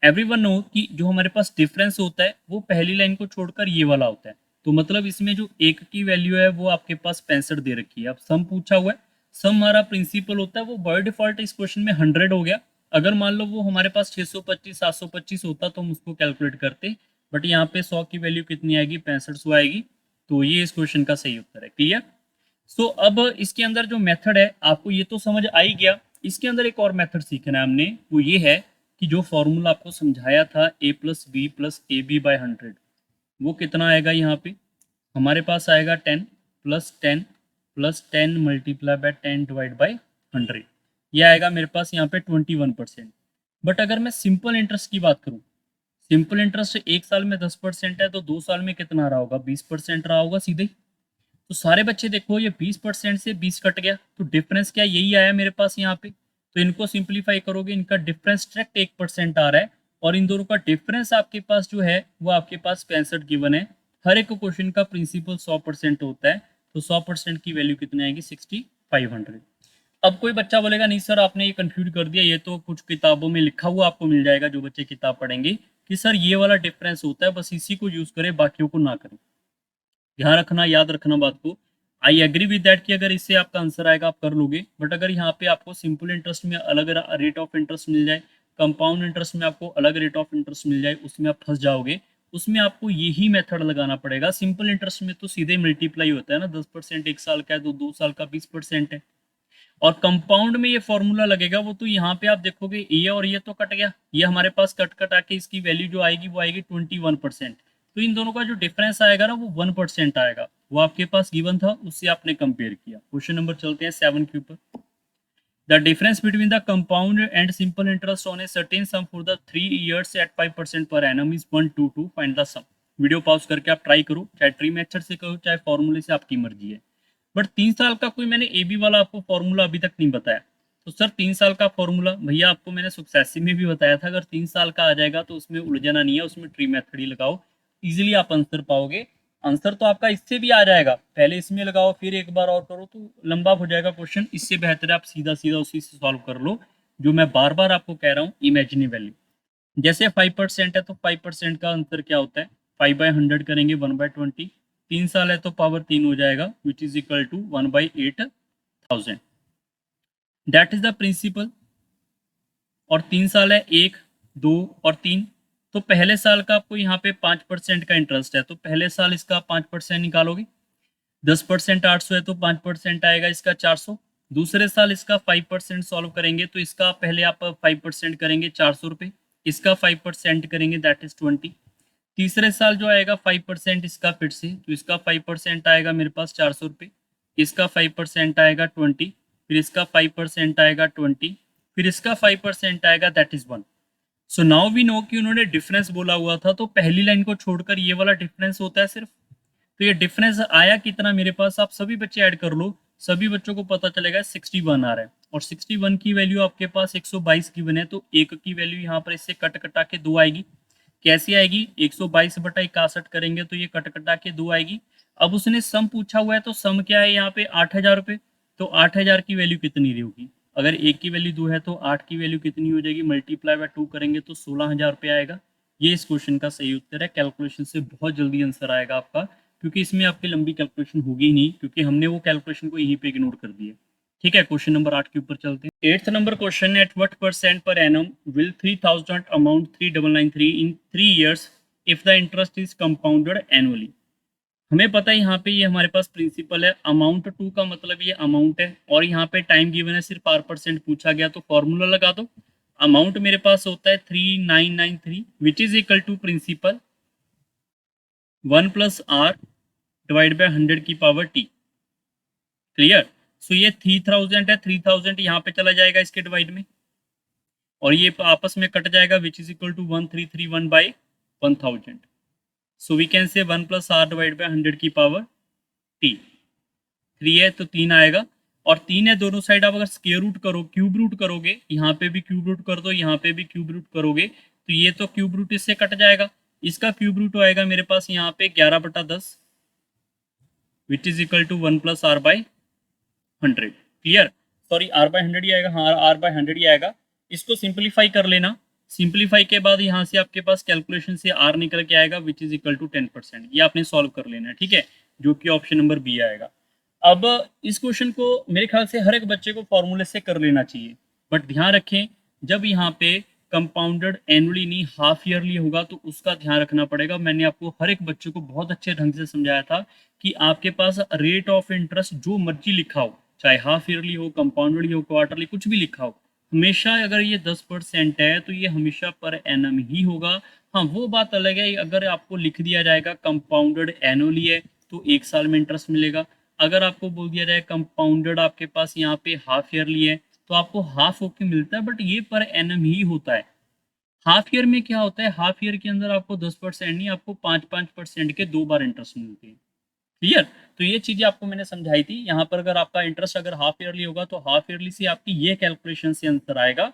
एवरीवन नो कि जो हमारे पास डिफरेंस होता है वो पहली लाइन को छोड़कर ये वाला होता है। तो मतलब इसमें जो एक की वैल्यू है वो आपके पास 65 दे रखी है। अब सम पूछा हुआ है, सम हमारा प्रिंसिपल होता है, वो बाय डिफॉल्ट इस क्वेश्चन में 100 हो गया। अगर मान लो वो हमारे पास 625 725 होता तो हम उसको कैलकुलेट करते, बट यहाँ पे 100 की वैल्यू कितनी आएगी? 6500 आएगी। तो ये इस क्वेश्चन का सही उत्तर है। क्लियर? सो अब इसके अंदर जो मेथड है आपको ये तो समझ आ ही गया। इसके अंदर एक और मेथड सीखना है हमने, वो ये है कि जो फॉर्मूला आपको समझाया था A+B+AB/100, वो कितना आएगा? यहाँ पे हमारे पास आएगा 10 + 10 + 10 मल्टीप्लाई बाय 10 डिवाइड बाई 100। ये आएगा मेरे पास यहाँ पे 21%। बट अगर मैं सिंपल इंटरेस्ट की बात करूँ, सिंपल इंटरेस्ट एक साल में 10% है तो 2 साल में कितना रहा होगा? 20% रहा होगा सीधे ही। तो सारे बच्चे देखो ये 20% से 20 कट गया, तो डिफरेंस क्या यही आया मेरे पास यहाँ पे। तो इनको सिंप्लीफाई करोगे, इनका डिफरेंस डायरेक्ट 1% आ रहा है, और इन दोनों का डिफरेंस आपके पास जो है वो आपके पास 65 गिवन है। हर एक क्वेश्चन का प्रिंसिपल 100% होता है, तो 100% की वैल्यू कितनी आएगी? 6500। अब कोई बच्चा बोलेगा नहीं सर आपने ये कंफ्यूज कर दिया, ये तो कुछ किताबों में लिखा हुआ आपको मिल जाएगा, जो बच्चे किताब पढ़ेंगे, कि सर ये वाला डिफरेंस होता है, बस इसी को यूज करें बाकियों को ना करें। ध्यान रखना, याद रखना बात को। आई एग्री विद दैट कि अगर इससे आपका आंसर आएगा आप कर लोगे, बट अगर यहाँ पे आपको सिंपल इंटरेस्ट में अलग रेट ऑफ इंटरेस्ट मिल जाए, कंपाउंड इंटरेस्ट में आपको अलग रेट ऑफ इंटरेस्ट मिल जाए, उसमें आप फंस जाओगे। उसमें आपको यही मेथड लगाना पड़ेगा। सिंपल इंटरेस्ट में तो सीधे मल्टीप्लाई होता है ना, 10% एक साल का है तो 2 साल का 20% है। और कंपाउंड में ये फॉर्मूला लगेगा, वो तो यहाँ पे आप देखोगे ये और ये तो कट गया, ये हमारे पास कट कट आके इसकी वैल्यू जो आएगी वो आएगी 21%। तो इन दोनों का जो डिफरेंस आएगा ना वो 1% आएगा, वो आपके पास गिवन था, उससे आपने कंपेयर किया। क्वेश्चन नंबर चलते हैं 7 के ऊपर। The difference between the compound and simple interest on a certain sum for the 3 years at 5% per annum is 122, find the sum. Video pause करके आप ट्राई करो, चाहे ट्री मेथड से करो चाहे फॉर्मूले से, आपकी मर्जी है। बट 3 साल का कोई मैंने ए बी वाला आपको फॉर्मूला अभी तक नहीं बताया। तो सर 3 साल का फॉर्मूला भैया आपको मैंने सुक्सेसिव में भी बताया था, अगर 3 साल का आ जाएगा तो उसमें उलझना नहीं है, उसमें ट्री मेथड ही लगाओ, इजिली आप आंसर पाओगे। आंसर तो आपका इससे भी आ जाएगा, पहले इसमें लगाओ फिर एक बार और करो तो लंबा हो जाएगा क्वेश्चन। इससे बेहतर है आप सीधा सीधा उसी से सॉल्व कर लो, जो मैं बार बार आपको कह रहा हूँ, इमेजिनी वैल्यू। जैसे 5% है तो 5% का आंसर क्या होता है, 5/100 करेंगे 1/20। 3 साल है तो पावर 3 हो जाएगा, which is equal to 1/8000। That is the principal. और 3 साल है, 1, 2 और 3। तो पहले साल का आपको यहाँ पे 5% का इंटरेस्ट है, तो पहले साल इसका 5% निकालोगे। 10% 800 है तो 5% आएगा इसका 400। दूसरे साल इसका 5% सॉल्व करेंगे तो इसका पहले आप 5% करेंगे 400 रुपये, इसका 5% करेंगे दैट इज 20। तीसरे साल जो आएगा 5% इसका फिर से, तो इसका 5% आएगा मेरे पास 400 रुपये, इसका 5% आएगा 20, फिर इसका 5% आएगा 20, फिर इसका 5% आएगा that is 1। So now we know कि उन्होंने डिफरेंस बोला हुआ था, तो पहली लाइन को छोड़कर ये वाला डिफरेंस होता है सिर्फ। तो ये डिफरेंस आया कितना मेरे पास, आप सभी बच्चे ऐड कर लो, सभी बच्चों को पता चलेगा 61 आ रहा है। और 61 की वैल्यू आपके पास 122 गिवन है, तो एक की वैल्यू यहाँ पर इससे कट कटा के 2 आएगी। कैसी आएगी, 122/61 करेंगे तो ये कट कटा के 2 आएगी। अब उसने सम पूछा हुआ है, तो सम क्या है यहाँ पे 8000 रुपये। तो 8000 की वैल्यू कितनी होगी, अगर एक की वैल्यू 2 है तो 8 की वैल्यू कितनी हो जाएगी, मल्टीप्लाई बाय 2 करेंगे तो 16,000 रुपये आएगा। ये इस क्वेश्चन का सही उत्तर है। कैलकुलेशन से बहुत जल्दी आंसर आएगा आपका, क्योंकि इसमें आपकी लंबी कैलकुलेशन होगी ही नहीं, क्योंकि हमने वो कैलकुलेशन को यहीं पे इग्नोर कर दिया। ठीक है, क्वेश्चन नंबर 8 के ऊपर चलते हैं। 8th number question, at what percent per annum will 3000 amount 3993 in 3 years if the interest is compounded annually. हमें पता है यहाँ पे ये हमारे पास प्रिंसिपल है, अमाउंट टू का मतलब ये अमाउंट है, और यहाँ पे टाइम गिवन है, सिर्फ R% पूछा गया, तो फॉर्मूला लगा दो। अमाउंट मेरे पास होता है 3993 which is equal to principal 1+R divide by 100 की पावर T। क्लियर। सो ये 3000 है, 3000 यहाँ पे चला जाएगा इसके डिवाइड में, और ये आपस में कट जाएगा, which is equal to 1331/1000। So we can say 1+R divide by 100 की पावर T। 3 है तो 3 आएगा, और 3 है, दोनों साइड आप अगर स्क्वायर रूट करो, क्यूब रूट करोगे, यहाँ पे भी क्यूब रूट कर दो, यहाँ पे भी क्यूब रूट करोगे, तो ये तो क्यूब रूट इससे कट जाएगा, इसका क्यूब रूट आएगा मेरे पास यहाँ पे 11/10 which is equal to 1+R/100। Clear. Sorry R/100 ही आएगा, हाँ R/100 ही आएगा। इसको सिंप्लीफाई कर लेना, सिंप्लीफाई के बाद यहाँ से आपके पास कैलकुलेशन से R निकल के आएगा, विच इज इक्वल टू 10%। ये आपने सॉल्व कर लेना है, ठीक है, जो कि ऑप्शन नंबर बी आएगा। अब इस क्वेश्चन को मेरे ख्याल से हर एक बच्चे को फॉर्मूले से कर लेना चाहिए, बट ध्यान रखें जब यहाँ पे कंपाउंडेड एनुअली नहीं हाफ ईयरली होगा तो उसका ध्यान रखना पड़ेगा। मैंने आपको हर एक बच्चे को बहुत अच्छे ढंग से समझाया था कि आपके पास रेट ऑफ इंटरेस्ट जो मर्जी लिखा हो, चाहे हाफ ईयरली हो, कंपाउंडेड हो, क्वार्टरली, कुछ भी लिखा हो, हमेशा अगर ये 10% है तो ये हमेशा पर एनम ही होगा। हाँ, वो बात अलग है अगर आपको लिख दिया जाएगा कंपाउंडेड एनुअली है तो 1 साल में इंटरेस्ट मिलेगा। अगर आपको बोल दिया जाए कंपाउंडेड आपके पास यहाँ पे हाफ ईयरली है तो आपको हाफ होके मिलता है, बट ये पर एनम ही होता है। हाफ ईयर में क्या होता है, हाफ ईयर के अंदर आपको 10% नहीं, आपको 5-5% के 2 बार इंटरेस्ट मिलते हैं। क्लियर। तो ये चीजें आपको मैंने समझाई थी। यहाँ पर अगर आपका इंटरेस्ट अगर हाफ ईयरली होगा तो हाफ ईयरली से आपकी ये कैलकुलेशन से आंसर आएगा,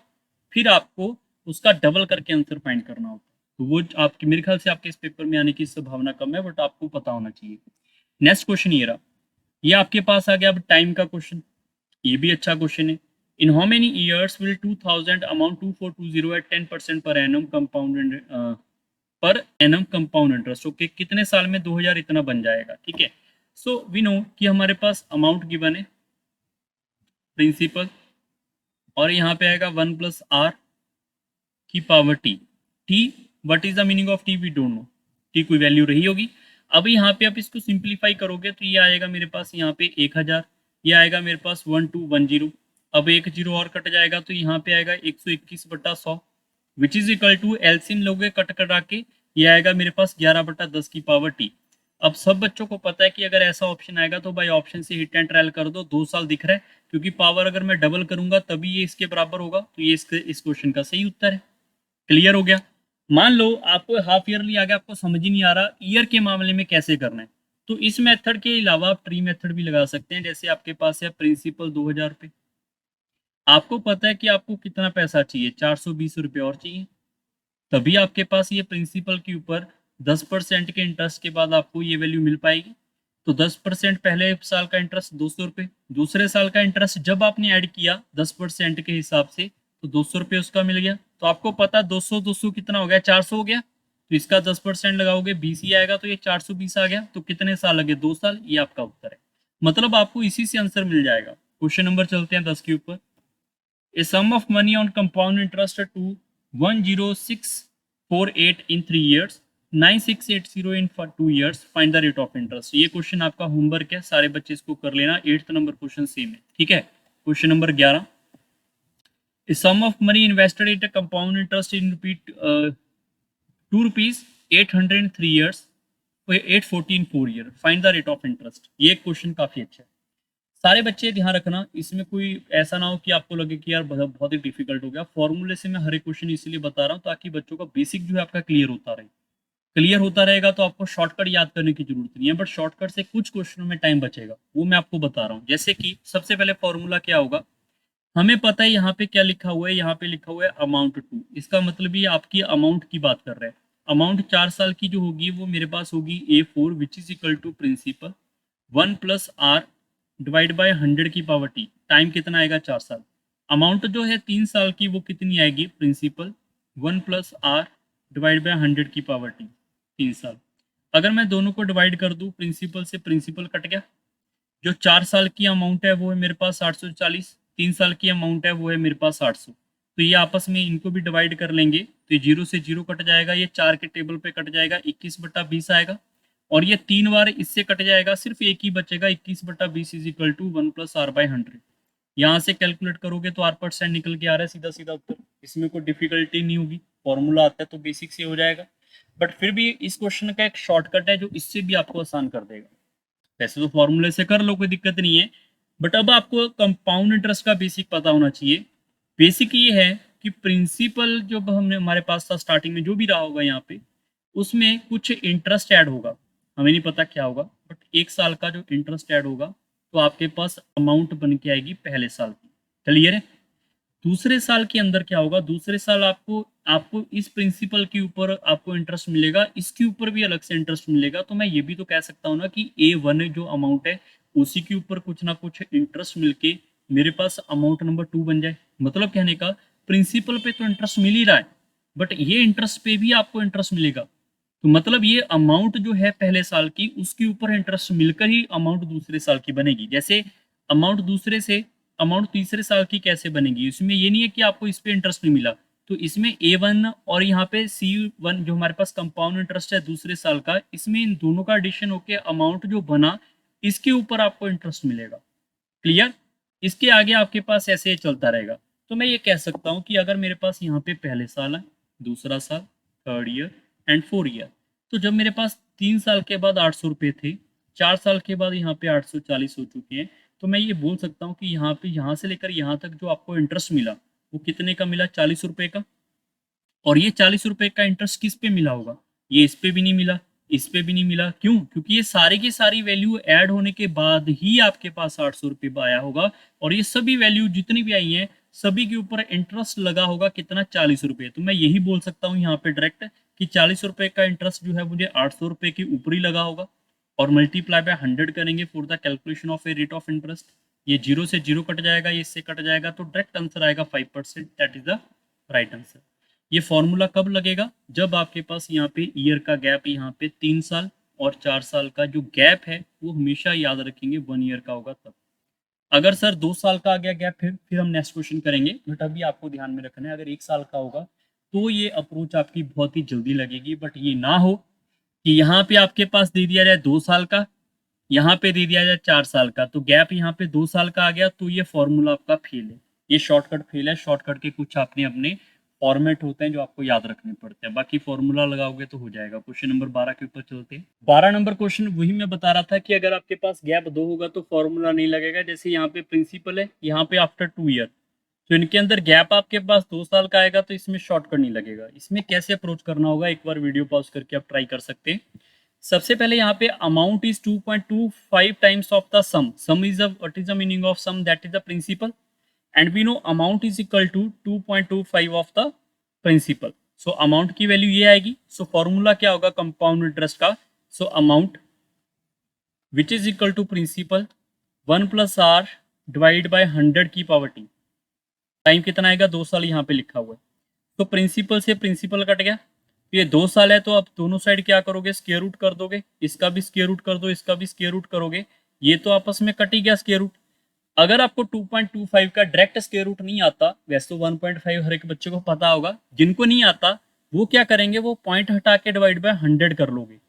फिर आपको उसका डबल करके आंसर फाइंड करना होता है। तो वो आपकी मेरे ख्याल से आपके इस पेपर में आने की संभावना कम है, बट आपको पता होना चाहिए। नेक्स्ट क्वेश्चन ये रहा, ये आपके पास आ गया अब टाइम का क्वेश्चन। ये भी अच्छा क्वेश्चन है। In how many years will 2000 amount 2420 at 10% per annum compound interest. Okay, कितने साल में 2000 इतना बन जाएगा। ठीक है, सो वी नो कि हमारे पास अमाउंट गिवन है, प्रिंसिपल, और यहाँ पे आएगा 1+R की power T। T, what is the meaning of T, we don't know. की कोई वैल्यू रही होगी। अब यहाँ पे आप इसको सिंप्लीफाई करोगे तो ये आएगा मेरे पास यहाँ पे 1000, ये आएगा मेरे पास 1210। अब एक जीरो और कट जाएगा तो यहाँ पे आएगा 121/100, which is equal to LCM लोगे कट करा के, ये आएगा मेरे पास 11/10 की पावर टी। अब सब बच्चों को पता है कि अगर ऐसा ऑप्शन आएगा तो भाई ऑप्शन से हिट एंड ट्रायल कर दो, 2 साल दिख रहा है, क्योंकि पावर अगर मैं डबल करूंगा तभी ये इसके बराबर होगा, तो ये इस क्वेश्चन का सही उत्तर है। क्लियर हो गया। मान लो आपको हाफ ईयरली आ गया, आपको समझ ही नहीं आ रहा ईयर के मामले में कैसे करना है, तो इस मेथड के अलावा आप ट्री मेथड भी लगा सकते हैं। जैसे आपके पास है प्रिंसिपल 2000 पे, आपको पता है कि आपको कितना पैसा चाहिए, 420 रुपये और चाहिए, तभी आपके पास ये प्रिंसिपल के ऊपर 10% के इंटरेस्ट के बाद आपको ये वैल्यू मिल पाएगी। तो 10% पहले साल का इंटरेस्ट 200 रुपये, दूसरे साल का इंटरेस्ट जब आपने ऐड किया 10% के हिसाब से तो 200 रुपये उसका मिल गया। तो आपको पता 200 कितना हो गया, 400 हो गया, तो इसका 10% लगाओगे 20 ही आएगा, तो ये 420 आ गया। तो कितने साल लगे, 2 साल, ये आपका उत्तर है। मतलब आपको इसी से आंसर मिल जाएगा। क्वेश्चन नंबर चलते हैं 10 के ऊपर। A sum of money on compound interest to 10648 in 3 years, 9680 in 2 years, find the rate of interest। ये क्वेश्चन आपका होमवर्क है, सारे बच्चे इसको कर लेना। 8th नंबर क्वेश्चन सेम है, ठीक है। Question number 11, A sum of money invested at a compound interest in ₹2 800 in 3 years, 840 in 4 year, find the rate of interest। ये क्वेश्चन काफी अच्छा है, सारे बच्चे ध्यान रखना। इसमें कोई ऐसा ना हो कि आपको लगे कि यार बहुत ही डिफिकल्ट हो गया। फॉर्मूले से मैं हर एक क्वेश्चन इसलिए बता रहा हूँ ताकि बच्चों का बेसिक जो है आपका क्लियर होता रहे। क्लियर होता रहेगा तो आपको शॉर्टकट याद करने की जरूरत नहीं है, बट शॉर्टकट से कुछ क्वेश्चनों में टाइम बचेगा, वो मैं आपको बता रहा हूँ। जैसे कि सबसे पहले फॉर्मूला क्या होगा, हमें पता है यहाँ पे क्या लिखा हुआ है, यहाँ पे लिखा हुआ है अमाउंट टू, इसका मतलब ये आपकी अमाउंट की बात कर रहे हैं। अमाउंट 4 साल की जो होगी वो मेरे पास होगी A4 which is equal to principal 1+R divide by 100 की पावर टी, टाइम कितना आएगा 4 साल। अमाउंट जो है 3 साल की वो कितनी आएगी, प्रिंसिपल 1+R डिवाइड बाय 100 की पावर टी, 3 साल। अगर मैं दोनों को डिवाइड कर दूं, प्रिंसिपल से प्रिंसिपल कट गया, जो 4 साल की अमाउंट है वो है मेरे पास 840, 3 साल की अमाउंट है वो है मेरे पास 800। तो ये आपस में इनको भी डिवाइड कर लेंगे तो ये 0 से 0 कट जाएगा, ये 4 के टेबल पे कट जाएगा, 21/20 आएगा, और ये 3 बार इससे कट जाएगा, सिर्फ एक ही बचेगा, 21/20 इज इक्वल टू 1+R/100। यहाँ से कैलकुलेट करोगे तो R% निकल के आ रहा है, सीधा सीधा उत्तर। इसमें कोई डिफिकल्टी नहीं होगी, फॉर्मूला आता है तो बेसिक से हो जाएगा। बट फिर भी इस क्वेश्चन का एक शॉर्टकट है जो इससे भी आपको आसान कर देगा। वैसे तो फॉर्मूले से कर लो, कोई दिक्कत नहीं है, बट अब आपको कंपाउंड इंटरेस्ट का बेसिक पता होना चाहिए। बेसिक ये है कि प्रिंसिपल जो हमने हमारे पास था स्टार्टिंग में जो भी रहा होगा यहाँ पे, उसमें कुछ इंटरेस्ट ऐड होगा, हमें नहीं पता क्या होगा, बट 1 साल का जो इंटरेस्ट ऐड होगा तो आपके पास अमाउंट बन के आएगी पहले साल की। क्लियर है। दूसरे साल के अंदर क्या होगा, दूसरे साल आपको आपको इस प्रिंसिपल के ऊपर आपको इंटरेस्ट मिलेगा, इसके ऊपर भी अलग से इंटरेस्ट मिलेगा। तो मैं ये भी तो कह सकता हूँ ना कि A1 जो अमाउंट है उसी के ऊपर कुछ ना कुछ इंटरेस्ट मिलके मेरे पास अमाउंट नंबर 2 बन जाए। मतलब कहने का प्रिंसिपल पे तो इंटरेस्ट मिल ही रहा है, बट ये इंटरेस्ट पे भी आपको इंटरेस्ट मिलेगा। तो मतलब ये अमाउंट जो है पहले साल की उसके ऊपर इंटरेस्ट मिलकर ही अमाउंट दूसरे साल की बनेगी। जैसे अमाउंट दूसरे से अमाउंट तीसरे साल की कैसे बनेगी, इसमें ये नहीं है कि आपको इस पे इंटरेस्ट नहीं मिला, तो इसमें A1 और यहाँ पे C1 जो हमारे पास कंपाउंड इंटरेस्ट है दूसरे साल का, इसमें इन दोनों का एडिशन होके अमाउंट जो बना इसके ऊपर आपको इंटरेस्ट मिलेगा। क्लियर। इसके आगे आपके पास ऐसे ही चलता रहेगा। तो मैं ये कह सकता हूँ कि अगर मेरे पास यहाँ पे पहले साल है, दूसरा साल, 3rd year and 4th year, तो जब मेरे पास 3 साल के बाद 800 रुपये थे, 4 साल के बाद यहाँ पे 840 हो चुके हैं, तो मैं ये बोल सकता हूँ कि यहाँ पे यहाँ से लेकर यहाँ तक जो आपको इंटरेस्ट मिला वो कितने का मिला, 40 रुपये का। और ये 40 रुपये का इंटरेस्ट किस पे मिला होगा, ये इस पे भी नहीं मिला, इस पे भी नहीं मिला। क्यों? क्योंकि ये सारी की सारी वैल्यू ऐड होने के बाद ही आपके पास 800 रुपये आया होगा, और ये सभी वैल्यू जितनी भी आई हैं सभी के ऊपर इंटरेस्ट लगा होगा कितना, 40 रुपये। तो मैं यही बोल सकता हूँ यहाँ पे डायरेक्ट कि 40 रुपये का इंटरेस्ट जो है मुझे 800 रुपये के ऊपर ही लगा होगा, और मल्टीप्लाई बाय 100 करेंगे for the calculation of a rate of interest. ये 0 से 0 कट जाएगा, ये इससे कट जाएगा, तो डायरेक्ट आंसर आएगा 5%, that is the right answer. ये फॉर्मूला कब लगेगा, जब आपके पास यहाँ पे ईयर का गैप, यहाँ पे 3 साल और 4 साल का जो गैप है वो हमेशा याद रखेंगे 1 ईयर का होगा तब। अगर सर 2 साल का आ गया गैप, फिर हम नेक्स्ट क्वेश्चन करेंगे, बट अभी आपको ध्यान में रखना है अगर 1 साल का होगा तो ये अप्रोच आपकी बहुत ही जल्दी लगेगी। बट ये ना हो कि यहाँ पे आपके पास दे दिया जाए 2 साल का, यहाँ पे दे दिया जाए 4 साल का, तो गैप यहाँ पे 2 साल का आ गया, तो ये फॉर्मूला आपका फेल है, ये शॉर्टकट फेल है। शॉर्टकट के कुछ आपने अपने फॉर्मेट होते हैं जो आपको याद रखने पड़ते हैं, बाकी फॉर्मूला लगाओगे तो हो जाएगा। क्वेश्चन नंबर 12 के ऊपर चलते हैं। 12 नंबर क्वेश्चन वही मैं बता रहा था कि अगर आपके पास गैप 2 होगा तो फॉर्मूला नहीं लगेगा। जैसे यहाँ पे प्रिंसिपल है, यहाँ पे आफ्टर 2 ईयर, तो इनके अंदर गैप आपके पास 2 साल का आएगा, तो इसमें शॉर्टकट नहीं लगेगा। इसमें कैसे अप्रोच करना होगा, एक बार वीडियो पॉज करके आप ट्राई कर सकते हैं। सबसे पहले यहाँ पे amount is 2.25 times of the sum is what is the meaning of sum, that is the principal, and we know amount is equal to 2.25 of the principal. So amount की वैल्यू ये आएगी। सो फॉर्मूला क्या होगा compound interest का, so amount which is equal to principal 1 + r divide by 100 की power T. Time कितना आएगा, 2 साल यहाँ पे लिखा हुआ है, तो प्रिंसिपल से प्रिंसिपल कट गया, ये 2 साल है, तो आप दोनों साइड क्या करोगे, स्क्वायर रूट कर दोगे, इसका भी स्क्वायर रूट कर दो, इसका भी स्क्वायर रूट करोगे, ये तो आपस में कट ही गया स्क्वायर रूट। अगर आपको 2.25 का डायरेक्ट स्क्वायर रूट नहीं आता, वैसे तो 1.5 हर एक बच्चे को पता होगा, जिनको नहीं आता वो क्या करेंगे, वो पॉइंट हटा के डिवाइड बाय 100 कर लोगे।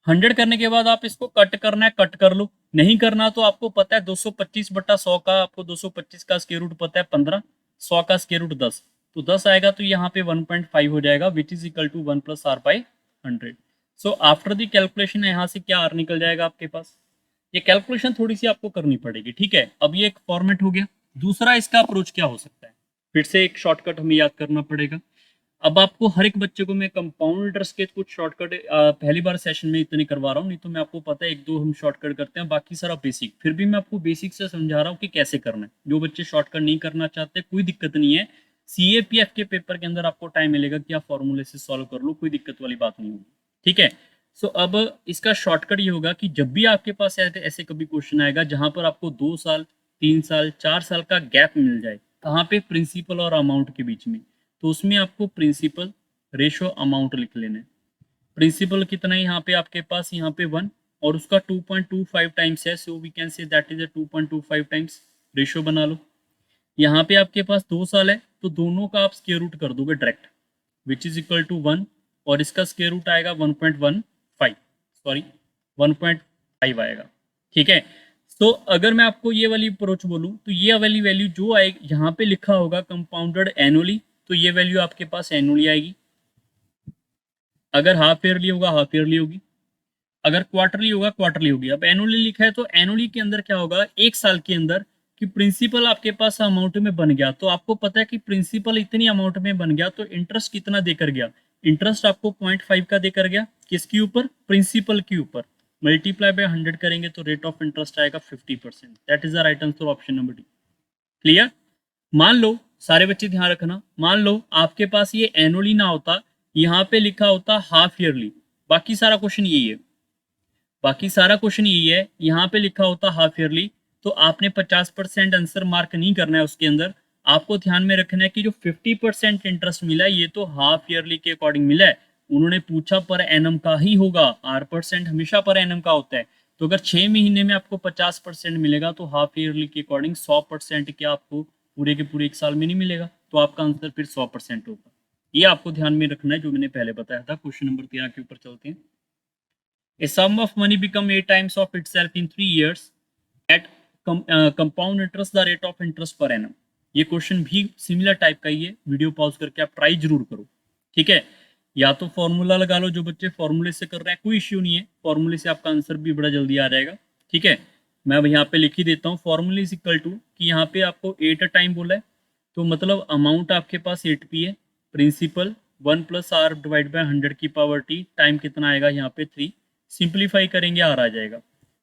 100 करने के बाद आप इसको कट करना है, कट कर लो, नहीं करना तो आपको पता है 225/100 का, आपको 225 का स्क्वायर रूट पता है 15, 100 का स्क्वायर रूट 10, तो 10 आएगा, तो यहाँ पे 1.5 हो जाएगा, which is equal to 1 + r/100। So after the calculation यहाँ से क्या आर निकल जाएगा आपके पास, ये कैलकुलेशन थोड़ी सी आपको करनी पड़ेगी, ठीक है। अब ये एक फॉर्मेट हो गया। दूसरा इसका अप्रोच क्या हो सकता है, फिर से एक शॉर्टकट हमें याद करना पड़ेगा। अब आपको हर एक बच्चे को मैं कंपाउंड इंटरेस्ट के कुछ शॉर्टकट पहली बार सेशन में इतने करवा रहा हूँ, नहीं तो मैं आपको पता है 1-2 हम शॉर्टकट करते हैं, बाकी सारा बेसिक। फिर भी मैं आपको बेसिक से समझा रहा हूँ कि कैसे करना है। जो बच्चे शॉर्टकट नहीं करना चाहते कोई दिक्कत नहीं है, CAPF के पेपर के अंदर आपको टाइम मिलेगा कि आप फॉर्मूले से सॉल्व कर लो, कोई दिक्कत वाली बात नहीं होगी, ठीक है। सो अब इसका शॉर्टकट ये होगा कि जब भी आपके पास ऐसे कभी क्वेश्चन आएगा जहां पर आपको 2 साल, 3 साल, 4 साल का गैप मिल जाए, कहाँ पे, प्रिंसिपल और अमाउंट के बीच में, तो उसमें आपको प्रिंसिपल रेशो अमाउंट लिख लेना है। प्रिंसिपल कितना है यहाँ पे आपके पास, यहाँ पे 1, और उसका 2.25 टाइम्स है, so we can say that is 2.25 times. Ratio बना लो। यहाँ पे आपके पास 2 साल है, तो दोनों का आप स्क्वायर रूट कर दोगे direct, which is equal to 1, और इसका स्क्वायर रूट आएगा 1.15, सॉरी 1.5 आएगा, ठीक है। तो अगर मैं आपको ये वाली अप्रोच बोलूँ, तो ये वाली वैल्यू जो आएगी यहाँ पे लिखा होगा कंपाउंडेड एनुअली, तो ये वैल्यू आपके पास एनुअली आएगी। अगर हाफ ईयरली होगा हाफ ईयरली होगी, अगर क्वार्टरली होगा क्वार्टरली होगी। अब एनुअली लिखा है तो एनुअली के अंदर क्या होगा, 1 साल के अंदर कि प्रिंसिपल आपके पास अमाउंट में बन गया, तो आपको पता है कि प्रिंसिपल इतनी अमाउंट में बन गया, तो इंटरेस्ट कितना देकर गया, इंटरेस्ट आपको 0.5 का देकर गया, किसके ऊपर, प्रिंसिपल के ऊपर, मल्टीप्लाई बाय 100 करेंगे तो रेट ऑफ इंटरेस्ट आएगा 50%। That is the right answer, option number D. Clear. मान लो, सारे बच्चे ध्यान रखना, मान लो आपके पास ये एनुअली ना होता, यहाँ पे लिखा होता हाफ ईयरली, बाकी सारा क्वेश्चन यही है, बाकी सारा क्वेश्चन यही है, यहाँ पे लिखा होता हाफ ईयरली, तो आपने 50% आंसर मार्क नहीं करना है उसके अंदर। आपको ध्यान में रखना है कि जो 50% इंटरेस्ट मिला है ये तो हाफ ईयरली के अकॉर्डिंग मिला है, उन्होंने पूछा पर एनम का ही होगा, R% हमेशा पर एनम का होता है, तो अगर 6 महीने में आपको 50% मिलेगा तो हाफ ईयरली के अकॉर्डिंग 100% क्या आपको पूरे के पूरे 1 साल में नहीं मिलेगा, तो आपका आंसर फिर 100% होगा। ये आपको ध्यान में रखना है जो मैंने पहले बताया था। क्वेश्चन नंबर 13 के ऊपर चलते हैं। A sum of money become 8 times of itself in 3 years at compound interest the rate of interest per annum। ये क्वेश्चन भी सिमिलर टाइप का ही है, वीडियो पॉज करके आप ट्राई जरूर करो, ठीक है। या तो फॉर्मूला लगा लो, जो बच्चे फॉर्मूले से कर रहे हैं कोई इश्यू नहीं है, फॉर्मूले से आपका आंसर भी बड़ा जल्दी आ जाएगा, ठीक है। मैं अब यहाँ पे लिख ही देता हूँ, फॉर्मूले इज इक्वल टू कि यहाँ पे आपको 8 टाइम बोला है, तो मतलब अमाउंट आपके पास 8p है, प्रिंसिपल 1 + r डिवाइड बाय 100 की पावर t, टाइम कितना आएगा यहाँ पे 3, सिंप्लीफाई करेंगे आर आ जाएगा।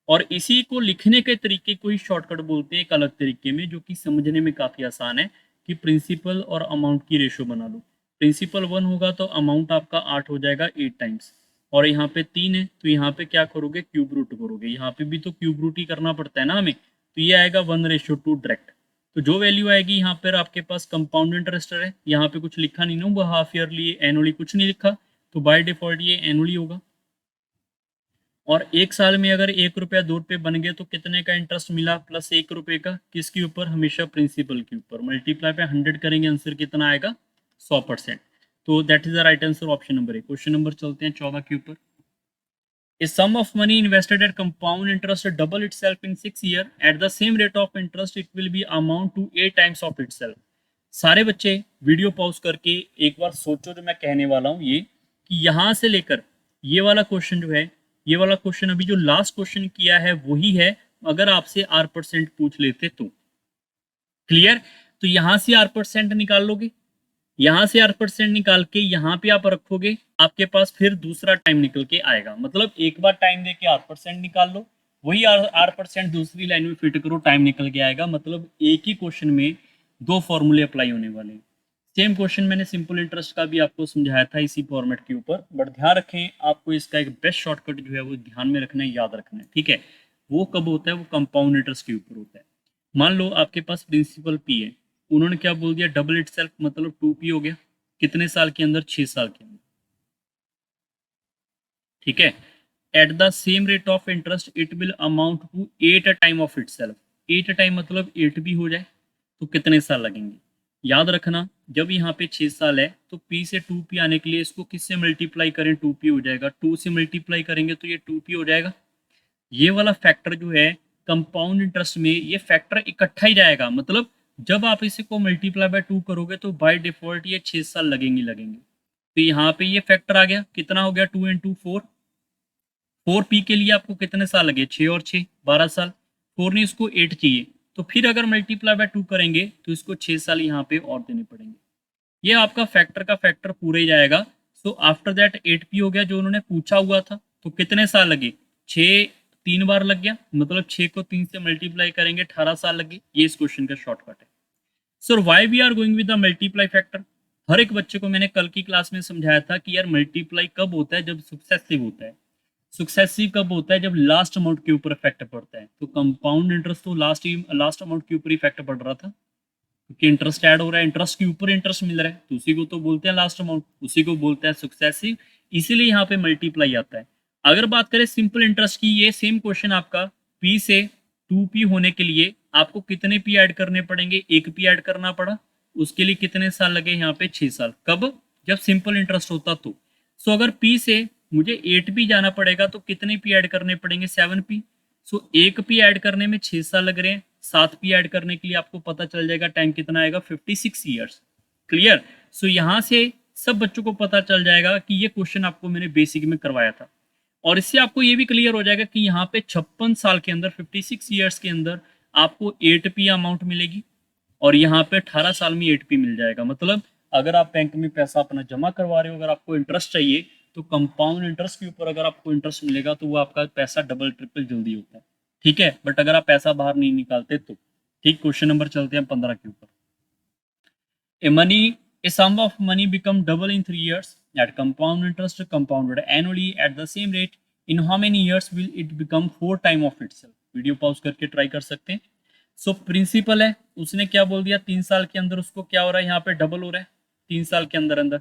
और इसी को लिखने के तरीके को ही शॉर्टकट बोलते हैं एक अलग तरीके में, जो कि समझने में काफी आसान है, कि प्रिंसिपल और अमाउंट की रेशो बना लो। प्रिंसिपल 1 होगा तो अमाउंट आपका 8 हो जाएगा 8 टाइम्स, और यहाँ पे 3 है तो यहाँ पे क्या करोगे, क्यूब रूट करोगे, यहाँ पे भी तो क्यूब रूट ही करना पड़ता है ना हमें, तो ये आएगा 1:2 डायरेक्ट। तो जो वैल्यू आएगी यहाँ पर आपके पास कंपाउंड इंटरेस्ट है, यहाँ पे कुछ लिखा नहीं ना, वो हाफ ईयरली एनुअली कुछ नहीं लिखा, तो बाय डिफॉल्ट ये एनुअली होगा। और 1 साल में अगर 1 रुपया 2 रुपये बन गए तो कितने का इंटरेस्ट मिला, प्लस 1 रुपये का, किसके ऊपर, हमेशा प्रिंसिपल के ऊपर, मल्टीप्लाई पे 100 करेंगे, आंसर कितना आएगा 100%। तो that is the right answer, option number A. Question number चलते हैं 14 के ऊपर। A sum of money invested at compound interest double itself in 6 years at the same rate of interest it will be amount to 8 times of itself. सारे बच्चे video pause करके एक बार सोचो जो मैं कहने वाला हूं ये, कि यहां से लेकर ये वाला क्वेश्चन जो है, ये वाला क्वेश्चन अभी जो लास्ट क्वेश्चन किया है वही है, अगर आपसे आर परसेंट पूछ लेते तो। क्लियर? तो यहां से आर परसेंट निकाल लोगे, यहां से आर परसेंट निकाल के यहां पे आप रखोगे, आपके पास फिर दूसरा टाइम निकल के आएगा। मतलब एक बार टाइम देके आर परसेंट निकाल लो, वही आर परसेंट दूसरी लाइन में फिट करो, टाइम निकल के आएगा। मतलब एक ही क्वेश्चन में दो फॉर्मूले अप्लाई होने वाले हैं। सेम क्वेश्चन मैंने सिंपल इंटरेस्ट का भी आपको समझाया था इसी फॉर्मेट के ऊपर, बट ध्यान रखें आपको इसका एक बेस्ट शॉर्टकट जो है वो ध्यान में रखना है, याद रखना है। ठीक है, वो कब होता है? वो कंपाउंड इंटरेस्ट के ऊपर होता है। मान लो आपके पास प्रिंसिपल पी है, उन्होंने क्या बोल दिया, डबल इट सेल्फ, मतलब 2p हो गया। कितने साल के अंदर? 6 साल के अंदर। ठीक है, at the same rate of interest it will amount to 8 time of itself. 8 time मतलब 8 भी हो जाए तो कितने साल लगेंगे? याद रखना, जब यहाँ पे 6 साल है तो p से 2p आने के लिए इसको किससे मल्टीप्लाई करें? 2p हो जाएगा। 2 से मल्टीप्लाई करेंगे तो ये 2p हो जाएगा। ये वाला फैक्टर जो है कंपाउंड इंटरेस्ट में, ये फैक्टर इकट्ठा ही जाएगा। मतलब जब आप इसे को मल्टीप्लाई बाय 2 करोगे तो बाय डिफॉल्ट ये 6 साल लगेंगे लगेंगे। तो यहाँ पे ये फैक्टर आ गया, कितना हो गया? 2 इंटू 4। 4p के लिए आपको कितने साल लगे? 6 और 6 12 साल। 4 ने इसको 8 चाहिए, तो फिर अगर मल्टीप्लाई बाय 2 करेंगे तो इसको 6 साल यहाँ पे और देने पड़ेंगे। ये आपका फैक्टर का फैक्टर पूरा ही जाएगा। सो आफ्टर दैट 8p हो गया जो उन्होंने पूछा हुआ था। तो कितने साल लगे? 6 3 बार लग गया, मतलब 6 को 3 से मल्टीप्लाई करेंगे 18 साल लगे। ये इस क्वेश्चन का शॉर्टकट है। Sir why we are going with the multiply factor? हर एक बच्चे को मैंने कल की क्लास में समझाया था कि यार मल्टीप्लाई कब होता है? जब सक्सेसिव होता है। सक्सेसिव कब होता है? जब लास्ट अमाउंट के ऊपर इफेक्ट पड़ता है। तो कंपाउंड इंटरेस्ट तो लास्ट अमाउंट के ऊपर इफेक्ट पड़ रहा था, क्योंकि इंटरेस्ट ऐड हो रहा है, इंटरेस्ट के ऊपर इंटरेस्ट मिल रहा है, तो उसी को तो बोलते हैं लास्ट अमाउंट, उसी को बोलते हैं सक्सेसिव। इसीलिए यहाँ पे मल्टीप्लाई आता है। अगर बात करें सिंपल इंटरेस्ट की, ये सेम क्वेश्चन आपका p से 2p होने के लिए आपको कितने p ऐड करने पड़ेंगे? एक p ऐड करना पड़ा, उसके लिए कितने साल लगे? यहाँ पे 6 साल। कब? जब सिंपल इंटरेस्ट होता तो। सो अगर p से मुझे 8p जाना पड़ेगा तो कितने p ऐड करने पड़ेंगे? 7p। सो एक p ऐड करने में 6 साल लग रहे हैं, 7p ऐड करने के लिए आपको पता चल जाएगा टाइम कितना आएगा? 56 ईयर्स। क्लियर? सो यहाँ से सब बच्चों को पता चल जाएगा कि ये क्वेश्चन आपको मैंने बेसिक में करवाया था। और इससे आपको ये भी क्लियर हो जाएगा कि यहाँ पे 56 साल के अंदर, 56 ईयर्स के अंदर आपको 8p अमाउंट मिलेगी, और यहाँ पे 18 साल में 8p मिल जाएगा। मतलब अगर आप बैंक में पैसा अपना जमा करवा रहे हो, अगर आपको इंटरेस्ट चाहिए तो कंपाउंड इंटरेस्ट के ऊपर अगर आपको इंटरेस्ट मिलेगा तो वो आपका पैसा डबल ट्रिपल जल्दी होता है। ठीक है, बट अगर आप पैसा बाहर नहीं निकालते तो। ठीक, क्वेश्चन नंबर चलते हैं 15 के ऊपर। A sum of money become double in 3 years at compound interest compounded annually at the same rate. In how many years will it become 4 time of itself? Video pause करके try कर सकते हैं। So principal है, उसने क्या बोल दिया? 3 साल के अंदर उसको क्या हो रहा है? यहाँ पे डबल हो रहा है 3 साल के अंदर अंदर।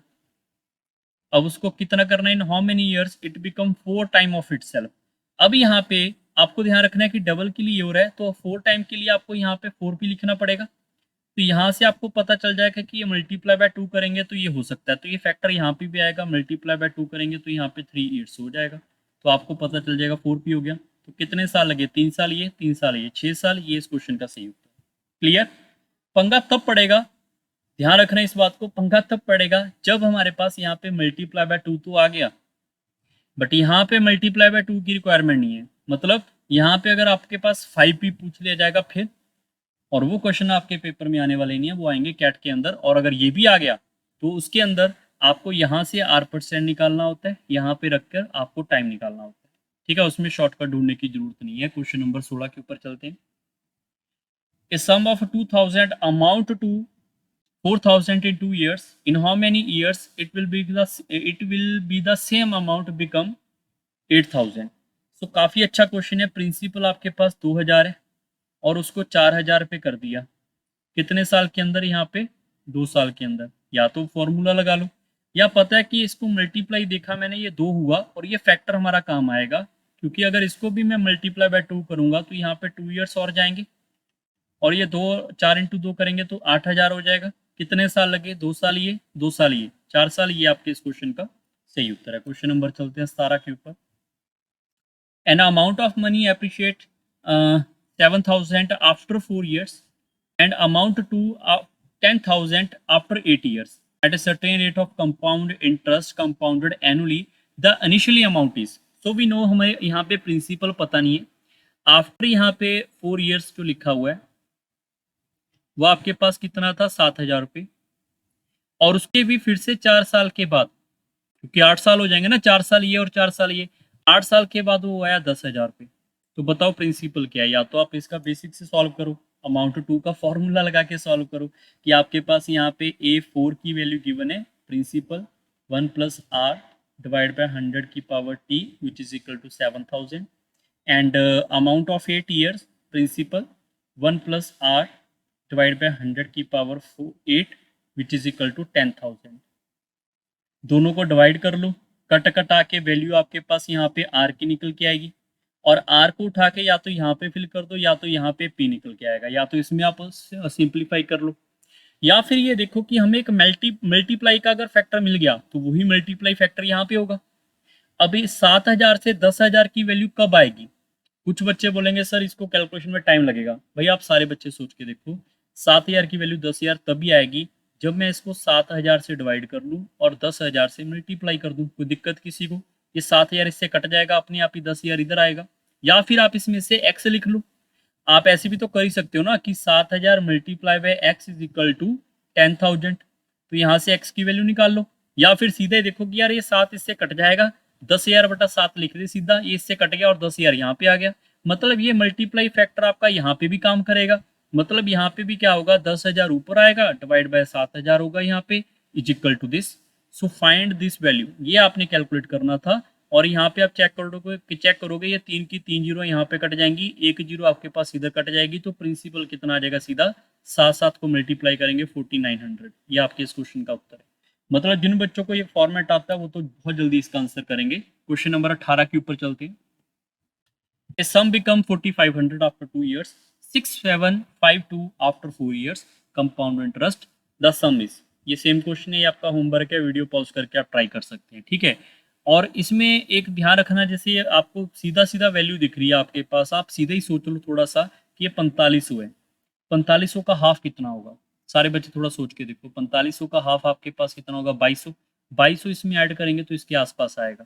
अब उसको कितना करना है? In how many years it become 4 time of itself. अब यहाँ पे आपको ध्यान रखना है कि डबल के लिए हो रहा है तो 4 टाइम के लिए आपको यहाँ पे 4p लिखना पड़ेगा। तो यहाँ से आपको पता चल जाएगा कि ये मल्टीप्लाई बाय 2 करेंगे तो ये हो सकता है, तो ये फैक्टर यहाँ पे भी आएगा। मल्टीप्लाई बाय 2 करेंगे तो यहाँ पे 3 ईयर्स हो जाएगा, तो आपको पता चल जाएगा 4p हो गया। तो कितने साल लगे? 3 साल ये, 3 साल ये, 6 साल। ये इस क्वेश्चन का सही उत्तर। क्लियर? पंगा तब पड़ेगा, ध्यान रखना इस बात को, पंगा तब पड़ेगा जब हमारे पास यहाँ पे मल्टीप्लाई बाय 2 तो आ गया, बट यहाँ पे मल्टीप्लाई बाय 2 की रिक्वायरमेंट नहीं है। मतलब यहाँ पे अगर आपके पास 5p पूछ लिया जाएगा फिर, और वो क्वेश्चन आपके पेपर में आने वाले नहीं है, वो आएंगे कैट के अंदर। और अगर ये भी आ गया तो उसके अंदर आपको यहाँ से आर परसेंट निकालना होता है, यहाँ पे रखकर आपको टाइम निकालना होता है। ठीक है, उसमें शॉर्टकट ढूंढने की जरूरत नहीं है। क्वेश्चन नंबर 16 के ऊपर चलते हैं। ए sum of 2000 amount to 4000 in 2 years. In how many years it will be the same amount become 8000? सो काफी अच्छा क्वेश्चन है। प्रिंसिपल आपके पास 2000 है और उसको 4000 पे कर दिया, कितने साल के अंदर? यहाँ पे 2 साल के अंदर। या तो फॉर्मूला लगा लो, या पता है कि इसको मल्टीप्लाई देखा मैंने, ये 2 हुआ और ये फैक्टर हमारा काम आएगा, क्योंकि अगर इसको भी मैं मल्टीप्लाई बाय 2 करूंगा तो यहाँ पे 2 ईयर्स और जाएंगे, और ये 4 इंटू 2 करेंगे तो 8000 हो जाएगा। कितने साल लगे? 2 साल ये, 2 साल ये, 4 साल। ये आपके इस क्वेश्चन का सही उत्तर है। क्वेश्चन नंबर चलते हैं 17 के ऊपर। An amount of money appreciate 7,000 after 4 years and amount to 10,000 after 8 years at a certain rate of compound interest compounded annually. The initially amount is, so we know हमें यहाँ पे प्रिंसिपल पता नहीं है. आफ्टर यहाँ पे 4 years जो लिखा हुआ है वो आपके पास कितना था, 7,000 रुपये. और उसके भी फिर से 4 साल के बाद, क्योंकि 8 साल हो जाएंगे ना, 4 साल ये और 4 साल ये, 8 साल के बाद वो आया 10,000 रुपये. तो बताओ प्रिंसिपल क्या है. या तो आप इसका बेसिक से सॉल्व करो, अमाउंट टू का फॉर्मूला लगा के सॉल्व करो कि आपके पास यहाँ पे A4 की वैल्यू गिवन है, प्रिंसिपल 1+R डिवाइड बाय 100 की power t which is equal to 7,000 and amount of 8 years principal 1+R divide by 100 की power 8 which is equal to 10,000. दोनों को डिवाइड कर लो, कट कटा के वैल्यू आपके पास यहाँ पे आर की निकल के आएगी, और आर को उठा के या तो यहाँ पे फिल कर दो या तो यहाँ पे पी निकल के आएगा, या तो इसमें आप सिंप्लीफाई कर लो, या फिर ये देखो कि हमें एक मल्टीप्लाई का अगर फैक्टर मिल गया तो वही मल्टीप्लाई फैक्टर यहाँ पे होगा. अभी 7,000 से 10,000 की वैल्यू कब आएगी. कुछ बच्चे बोलेंगे सर इसको कैलकुलेशन में टाइम लगेगा. भाई आप सारे बच्चे सोच के देखो, 7,000 की वैल्यू 10,000 तभी आएगी जब मैं इसको 7,000 से डिवाइड कर लूँ और 10,000 से मल्टीप्लाई कर दूँ. कोई दिक्कत किसी को. ये 7,000 इससे कट जाएगा, अपने आप ही 10,000 इधर आएगा. या फिर आप इसमें से एक्स लिख लो. आप ऐसे भी तो कर ही सकते हो ना कि 7,000 multiply by x is equal to 10,000. तो यहाँ से एक्स की वैल्यू निकाल लो. या फिर सीधे देखो कि यार ये 7 इससे कट जाएगा, 10,000 बटा 7 लिख दे सीधा, ये इससे कट गया और 10,000 यहाँ पे आ गया. मतलब ये मल्टीप्लाई फैक्टर आपका यहाँ पे भी काम करेगा. मतलब यहाँ पे भी क्या होगा, 10,000 ऊपर आएगा डिवाइड बाय 7,000 होगा यहाँ पे is equal to this. So find this value, ये आपने कैलकुलेट करना था. और यहाँ पे आप चेक करोगे ये 3 की 3 जीरो यहाँ पे कट जाएंगी, एक जीरो आपके पास इधर कट जाएगी, तो प्रिंसिपल कितना आ जाएगा सीधा, 7 को मल्टीप्लाई करेंगे 4900. ये आपके इस क्वेश्चन का उत्तर है. मतलब जिन बच्चों को ये फॉर्मेट आता है वो तो बहुत जल्दी इसका आंसर करेंगे. क्वेश्चन नंबर 18 के ऊपर चलते हैं. A sum become 4,500 after 2 years, 6,752 after 4 years, compound interest, the sum is. ये सेम क्वेश्चन है, ये आपका होमवर्क है, वीडियो पॉज करके आप ट्राई कर सकते हैं. ठीक है. और इसमें एक ध्यान रखना, जैसे ये आपको सीधा सीधा वैल्यू दिख रही है आपके पास, आप सीधा ही सोच लो थोड़ा सा कि ये 4500 है. 4500 का हाफ कितना होगा. सारे बच्चे थोड़ा सोच के देखो, 4500 का हाफ आपके पास कितना होगा, 2200. 2200 इसमें ऐड करेंगे तो इसके आसपास आएगा.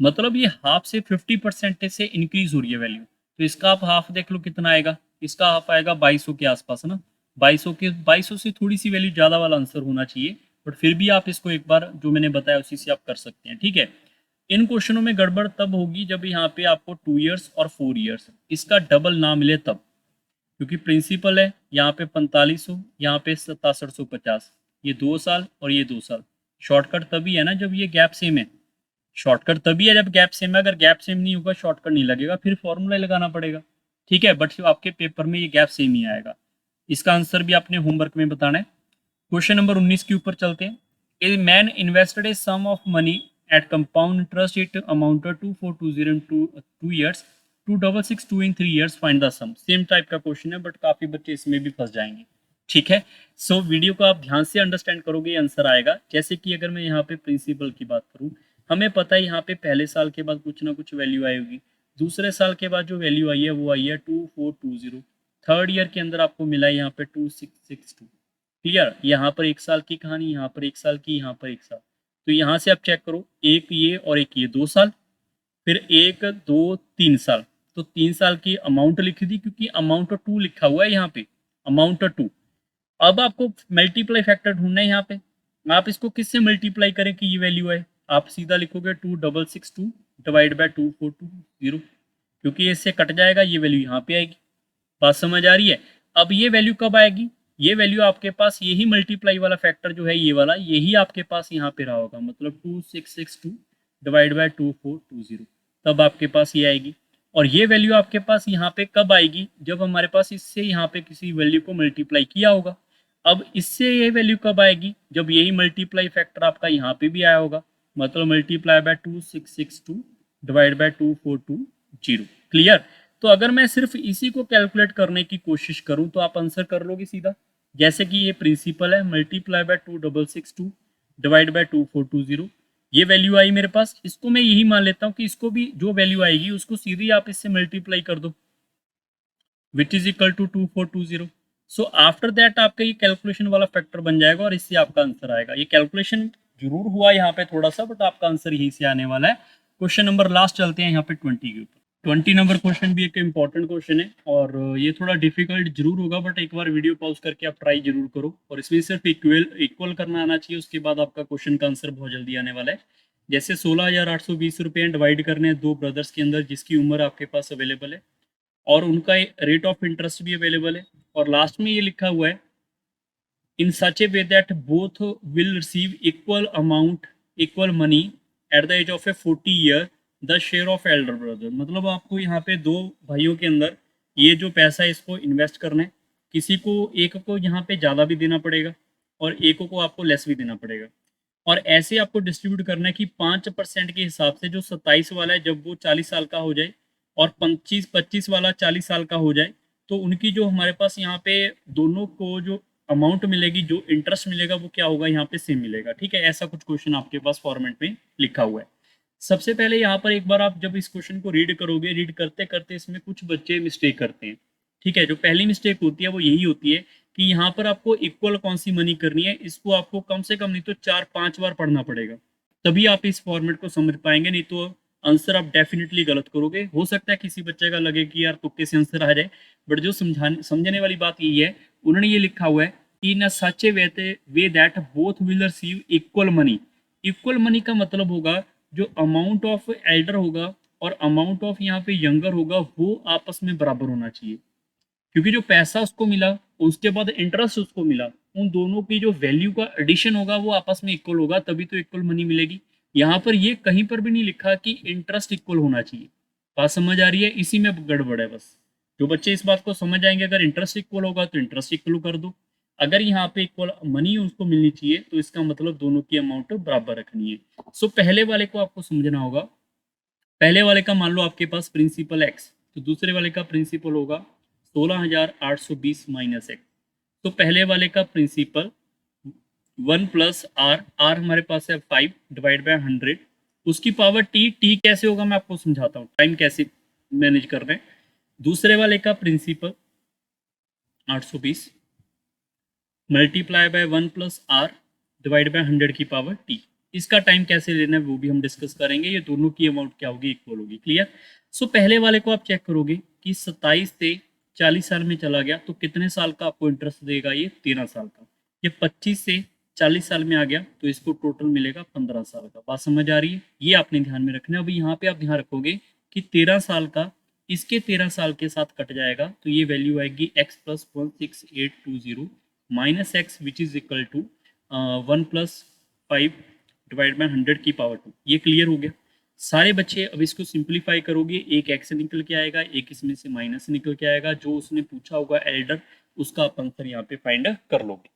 मतलब ये हाफ से 50% से इंक्रीज हो रही है वैल्यू. तो इसका आप हाफ देख लो कितना आएगा, इसका हाफ आएगा 2200 के आसपास ना. 2200 से थोड़ी सी वैल्यू ज्यादा वाला आंसर होना चाहिए, बट फिर भी आप इसको एक बार जो मैंने बताया उसी से आप कर सकते हैं. ठीक है. इन क्वेश्चनों में गड़बड़ तब होगी जब यहाँ पे आपको 2 ईयर्स और 4 ईयर्स इसका डबल ना मिले तब, क्योंकि प्रिंसिपल है यहाँ पे 4500, यहाँ पे 6750, ये 2 साल और ये 2 साल. शॉर्टकट तभी है ना जब ये गैप सेम है. शॉर्टकट तभी है जब गैप सेम है. अगर गैप सेम नहीं होगा शॉर्टकट नहीं लगेगा, फिर फॉर्मूला लगाना पड़ेगा. ठीक है. बट आपके पेपर में ये गैप सेम ही आएगा. इसका आंसर भी आपने होमवर्क में बताना है. क्वेश्चन नंबर 19 के ऊपर चलते हैं. A man invested a sum of money at compound interest, it amounted to 420 in 2 years, 2,662 in 3 years, find the sum. Same type का क्वेश्चन है, बट काफी बच्चे इसमें भी फंस जाएंगे. ठीक है. सो वीडियो को आप ध्यान से अंडरस्टैंड करोगे, ये आंसर आएगा. जैसे कि अगर मैं यहाँ पे प्रिंसिपल की बात करूँ, हमें पता है यहाँ पे पहले साल के बाद कुछ ना कुछ वैल्यू आई होगी. दूसरे साल के बाद जो वैल्यू आई है वो आई है 2,420. थर्ड ईयर के अंदर आपको मिला है यहाँ पे 2,662. क्लियर. यहाँ पर एक साल की कहानी, यहाँ पर एक साल की, यहाँ पर एक साल. तो यहाँ से आप चेक करो, एक ये और एक ये 2 साल, फिर 1 2 3 साल. तो 3 साल की अमाउंट लिख दी, क्योंकि अमाउंट 2 लिखा हुआ है यहाँ पे, अमाउंट 2. अब आपको मल्टीप्लाई फैक्टर ढूंढना है यहाँ पे. आप इसको किससे मल्टीप्लाई करें कि ये वैल्यू है. आप सीधा लिखोगे 2,662 डिवाइड बाय 2,420, क्योंकि इससे कट जाएगा, ये वैल्यू यहाँ पे आएगी. बात समझ आ रही है. अब ये वैल्यू कब आएगी, ये वैल्यू आपके पास यही मल्टीप्लाई वाला फैक्टर जो है ये वाला, यही आपके पास यहाँ पे रहा होगा. मतलब 2,662 डिवाइड बाय 2,420, तब आपके पास ये आएगी. और ये वैल्यू आपके पास यहाँ पे कब आएगी, जब हमारे पास इससे यहाँ पे किसी वैल्यू को मल्टीप्लाई किया होगा. अब इससे ये वैल्यू कब आएगी, जब यही मल्टीप्लाई फैक्टर आपका यहाँ पे भी आया होगा. मतलब multiply by 2,662 divide by 2,420. Clear. तो अगर मैं सिर्फ इसी को कैलकुलेट करने की कोशिश करूं तो आप आंसर कर लोगे सीधा. जैसे कि ये प्रिंसिपल है, मल्टीप्लाई बाय 2,662 डिवाइड बाय 2,420. ये वैल्यू आई मेरे पास, इसको मैं यही मान लेता हूँ कि इसको भी जो वैल्यू आएगी उसको सीधी आप इससे मल्टीप्लाई कर दो, which is equal to 2420। So after that आपका ये कैलकुलेशन वाला फैक्टर बन जाएगा और इससे आपका आंसर आएगा। ये कैलकुलेशन जरूर हुआ यहाँ पे थोड़ा सा, बट आपका आंसर यहीं से आने वाला है। क्वेश्चन नंबर लास्ट चलते हैं यहाँ पे 20 के ऊपर। 20 नंबर क्वेश्चन भी एक इंपॉर्टेंट क्वेश्चन है और ये थोड़ा डिफिकल्ट जरूर होगा, बट एक बार वीडियो पॉज करके आप ट्राई जरूर करो। और इसमें सिर्फ इक्वल इक्वल करना आना चाहिए, उसके बाद आपका क्वेश्चन का आंसर बहुत जल्दी आने वाला है। जैसे 16,820 रुपये डिवाइड करने हैं दो ब्रदर्स के अंदर जिसकी उम्र आपके पास अवेलेबल है और उनका रेट ऑफ इंटरेस्ट भी अवेलेबल है, और लास्ट में ये लिखा हुआ है in such a way that both will receive equal money at the age of a 40 year the share of elder brother. मतलब आपको यहाँ पे दो भाइयों के अंदर ये जो पैसा है इसको इन्वेस्ट करना है, किसी को एक को यहाँ पे ज़्यादा भी देना पड़ेगा और एक को आपको लेस भी देना पड़ेगा, और ऐसे आपको डिस्ट्रीब्यूट करना है कि 5% के हिसाब से जो 27 वाला है जब वो 40 साल का हो जाए और 25 वाला 40 साल का हो जाए, तो उनकी जो हमारे पास यहाँ पे दोनों को जो अमाउंट मिलेगी, जो इंटरेस्ट मिलेगा, वो क्या होगा यहाँ पे सेम मिलेगा। ठीक है, ऐसा कुछ क्वेश्चन आपके पास फॉर्मेट में लिखा हुआ है। सबसे पहले यहाँ पर एक बार आप जब इस क्वेश्चन को रीड करोगे, रीड करते करते इसमें कुछ बच्चे मिस्टेक करते हैं। ठीक है, जो पहली मिस्टेक होती है वो यही होती है कि यहाँ पर आपको इक्वल कौन सी मनी करनी है, इसको आपको कम से कम नहीं तो 4-5 बार पढ़ना पड़ेगा, तभी आप इस फॉर्मेट को समझ पाएंगे, नहीं तो आंसर आप डेफिनेटली गलत करोगे। हो सकता है किसी बच्चे का लगे कि यार तुक्के से आंसर आ जाए, बट जो समझने वाली बात यही है, उन्होंने ये लिखा हुआ है कि in such a way that both will receive equal money. Equal money का मतलब होगा जो अमाउंट ऑफ एल्डर होगा और अमाउंट ऑफ यहाँ पे यंगर होगा वो आपस में बराबर होना चाहिए, क्योंकि जो पैसा उसको मिला उसके बाद इंटरेस्ट उसको मिला, उन दोनों की जो वैल्यू का एडिशन होगा वो आपस में इक्वल होगा, तभी तो इक्वल मनी मिलेगी। यहाँ पर ये कहीं पर भी नहीं लिखा कि इंटरेस्ट इक्वल होना चाहिए। बात समझ आ रही है? इसी में गड़बड़ है बस। जो बच्चे इस बात को समझ आएंगे, अगर इंटरेस्ट इक्वल होगा तो इंटरेस्ट इक्वल कर दो, अगर यहाँ पे इक्वल मनी उसको मिलनी चाहिए तो इसका मतलब दोनों की अमाउंट बराबर रखनी है। सो पहले वाले को आपको समझना होगा। पहले वाले का मान लो आपके पास प्रिंसिपल एक्स, तो दूसरे वाले का प्रिंसिपल होगा 16,820 माइनस एक्स। तो पहले वाले का प्रिंसिपल 1 + आर हमारे पास है 5 डिवाइड बाय 100, उसकी पावर टी कैसे होगा मैं आपको समझाता हूँ, टाइम कैसे मैनेज कर रहे हैं। दूसरे वाले का principal 820 multiply by 1 + R divide by 100 की पावर टी। इसका टाइम कैसे लेना है वो भी हम डिस्कस करेंगे। ये दोनों की अमाउंट क्या होगी, इक्वल होगी। क्लियर? सो पहले वाले को आप चेक करोगे कि 27 से 40 साल में चला गया तो कितने साल का आपको इंटरेस्ट देगा, ये 13 साल का। ये 25 से 40 साल में आ गया तो इसको टोटल मिलेगा 15 साल का। बात समझ आ रही है? ये आपने ध्यान में रखना है। अभी यहाँ पे आप ध्यान रखोगे कि 13 साल का इसके 13 साल के साथ कट जाएगा, तो ये वैल्यू आएगी x + 16820 minus x which is equal to 1 + 5 divide by 100 की पावर 2। ये क्लियर हो गया सारे बच्चे? अब इसको सिंप्लीफाई करोगे, एक एक्स निकल के आएगा, एक इसमें से माइनस निकल के आएगा, जो उसने पूछा होगा एल्डर उसका आप आंसर यहाँ पे फाइंड कर लोगे।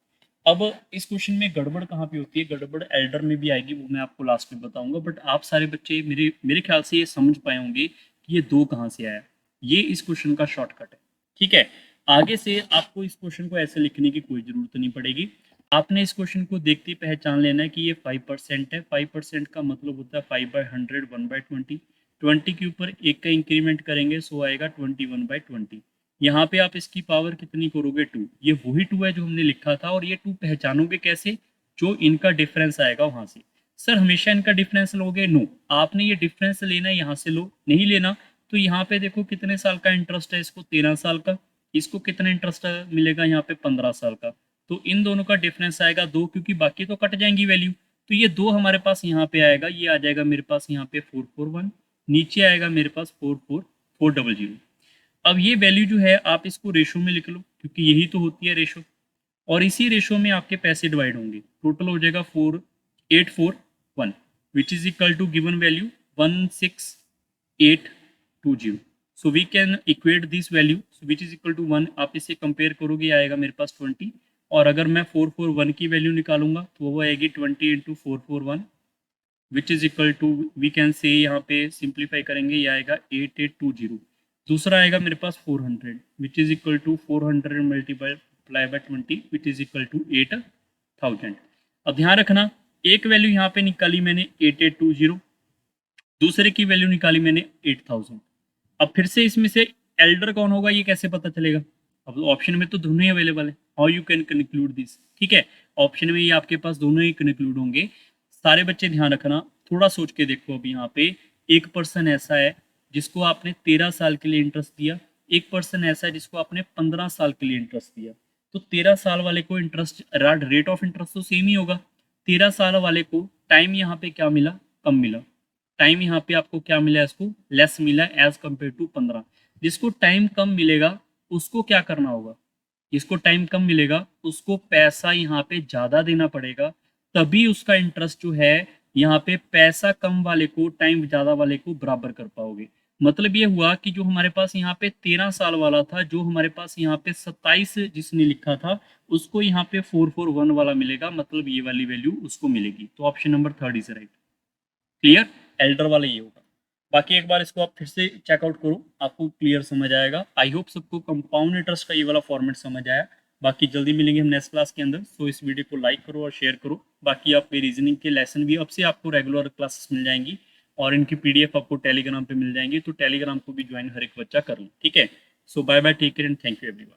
अब इस क्वेश्चन में गड़बड़ कहाँ पे होती है, गड़बड़ एल्डर में भी आएगी, वो मैं आपको लास्ट में बताऊंगा। बट आप सारे बच्चे मेरे ख्याल से ये समझ पाए होंगे कि ये 2 कहाँ से आया। ये इस क्वेश्चन का शॉर्टकट है। ठीक है, आगे से आपको इस क्वेश्चन को ऐसे लिखने की कोई जरूरत नहीं पड़ेगी। आपने इस क्वेश्चन को देखते ही पहचान लेना है कि ये 5% है। 5% का मतलब होता है 5/100 1/20। 20 के ऊपर एक का इंक्रीमेंट करेंगे सो आएगा 21/20। यहाँ पे आप इसकी पावर कितनी करोगे, 2। ये वही 2 है जो हमने लिखा था, और ये 2 पहचानोगे कैसे, जो इनका डिफरेंस आएगा वहां से। सर हमेशा इनका डिफरेंस लोगे? नो, आपने ये डिफरेंस लेना है यहाँ से लो, नहीं लेना तो यहाँ पे देखो कितने साल का इंटरेस्ट है, इसको 13 साल का, इसको कितना इंटरेस्ट मिलेगा यहाँ पे 15 साल का, तो इन दोनों का डिफरेंस आएगा 2, क्योंकि बाकी तो कट जाएंगी वैल्यू। तो ये 2 हमारे पास यहाँ पे आएगा, ये आ जाएगा मेरे पास यहाँ पे 441, नीचे आएगा मेरे पास 44400। अब ये वैल्यू जो है आप इसको रेशो में लिख लो, क्योंकि यही तो होती है रेशो, और इसी रेशो में आपके पैसे डिवाइड होंगे। टोटल हो जाएगा 4841 which is equal to given value 16820। So we can equate this value which is equal to 1। आप इसे कंपेयर करोगे, आएगा मेरे पास 20, और अगर मैं 441 की वैल्यू निकालूंगा तो वो आएगी 20 × 441 which is equal to, we can say यहाँ पे सिंप्लीफाई करेंगे, ये आएगा 8820। दूसरा आएगा मेरे पास 400 which is equal to 400 multiply by 20 which is equal to 8000। अब ध्यान रखना एक वैल्यू यहाँ पे निकाली मैंने 8820, दूसरे की वैल्यू निकाली मैंने 8000। अब फिर से इसमें से एल्डर कौन होगा ये कैसे पता चलेगा? अब ऑप्शन में तो दोनों ही अवेलेबल है, how you can conclude this, ठीक है। ऑप्शन में ये आपके पास दोनों ही कंक्लूड होंगे। सारे बच्चे ध्यान रखना, थोड़ा सोच के देखो। अब यहाँ पे एक पर्सन ऐसा है जिसको आपने 13 साल के लिए इंटरेस्ट दिया, एक पर्सन ऐसा है जिसको आपने 15 साल के लिए इंटरेस्ट दिया। तो 13 साल वाले को इंटरेस्ट रेट ऑफ इंटरेस्ट तो सेम ही होगा। 13 साल वाले को टाइम यहाँ पे क्या मिला? कम मिला। टाइम यहाँ पे आपको क्या मिला? इसको लेस मिला एज कम्पेयर टू 15। जिसको टाइम कम मिलेगा उसको क्या करना होगा? जिसको टाइम कम मिलेगा उसको पैसा यहाँ पे ज्यादा देना पड़ेगा, तभी उसका इंटरेस्ट जो है यहाँ पे पैसा कम वाले को टाइम ज्यादा वाले को बराबर कर पाओगे। मतलब ये हुआ कि जो हमारे पास यहाँ पे 13 साल वाला था, जो हमारे पास यहाँ पे 27 जिसने लिखा था, उसको यहाँ पे 441 वाला मिलेगा, मतलब ये वाली वैल्यू उसको मिलेगी। तो option number third is right. Clear? Elder वाला ये होगा। बाकी एक बार इसको आप फिर से चेकआउट करो, आपको क्लियर समझ आएगा। आई होप सबको कंपाउंड इंटरेस्ट का ये वाला फॉर्मेट समझ आया। बाकी जल्दी मिलेंगे हम नेक्स्ट क्लास के अंदर। सो इस वीडियो को लाइक करो और शेयर करो। बाकी आपके रीजनिंग के लेसन भी अब से आपको रेगुलर क्लासेस मिल जाएंगी और इनकी पीडीएफ आपको टेलीग्राम पे मिल जाएंगी। तो टेलीग्राम को भी ज्वाइन हर एक बच्चा कर लो, ठीक है। So bye bye, take care and thank you everyone.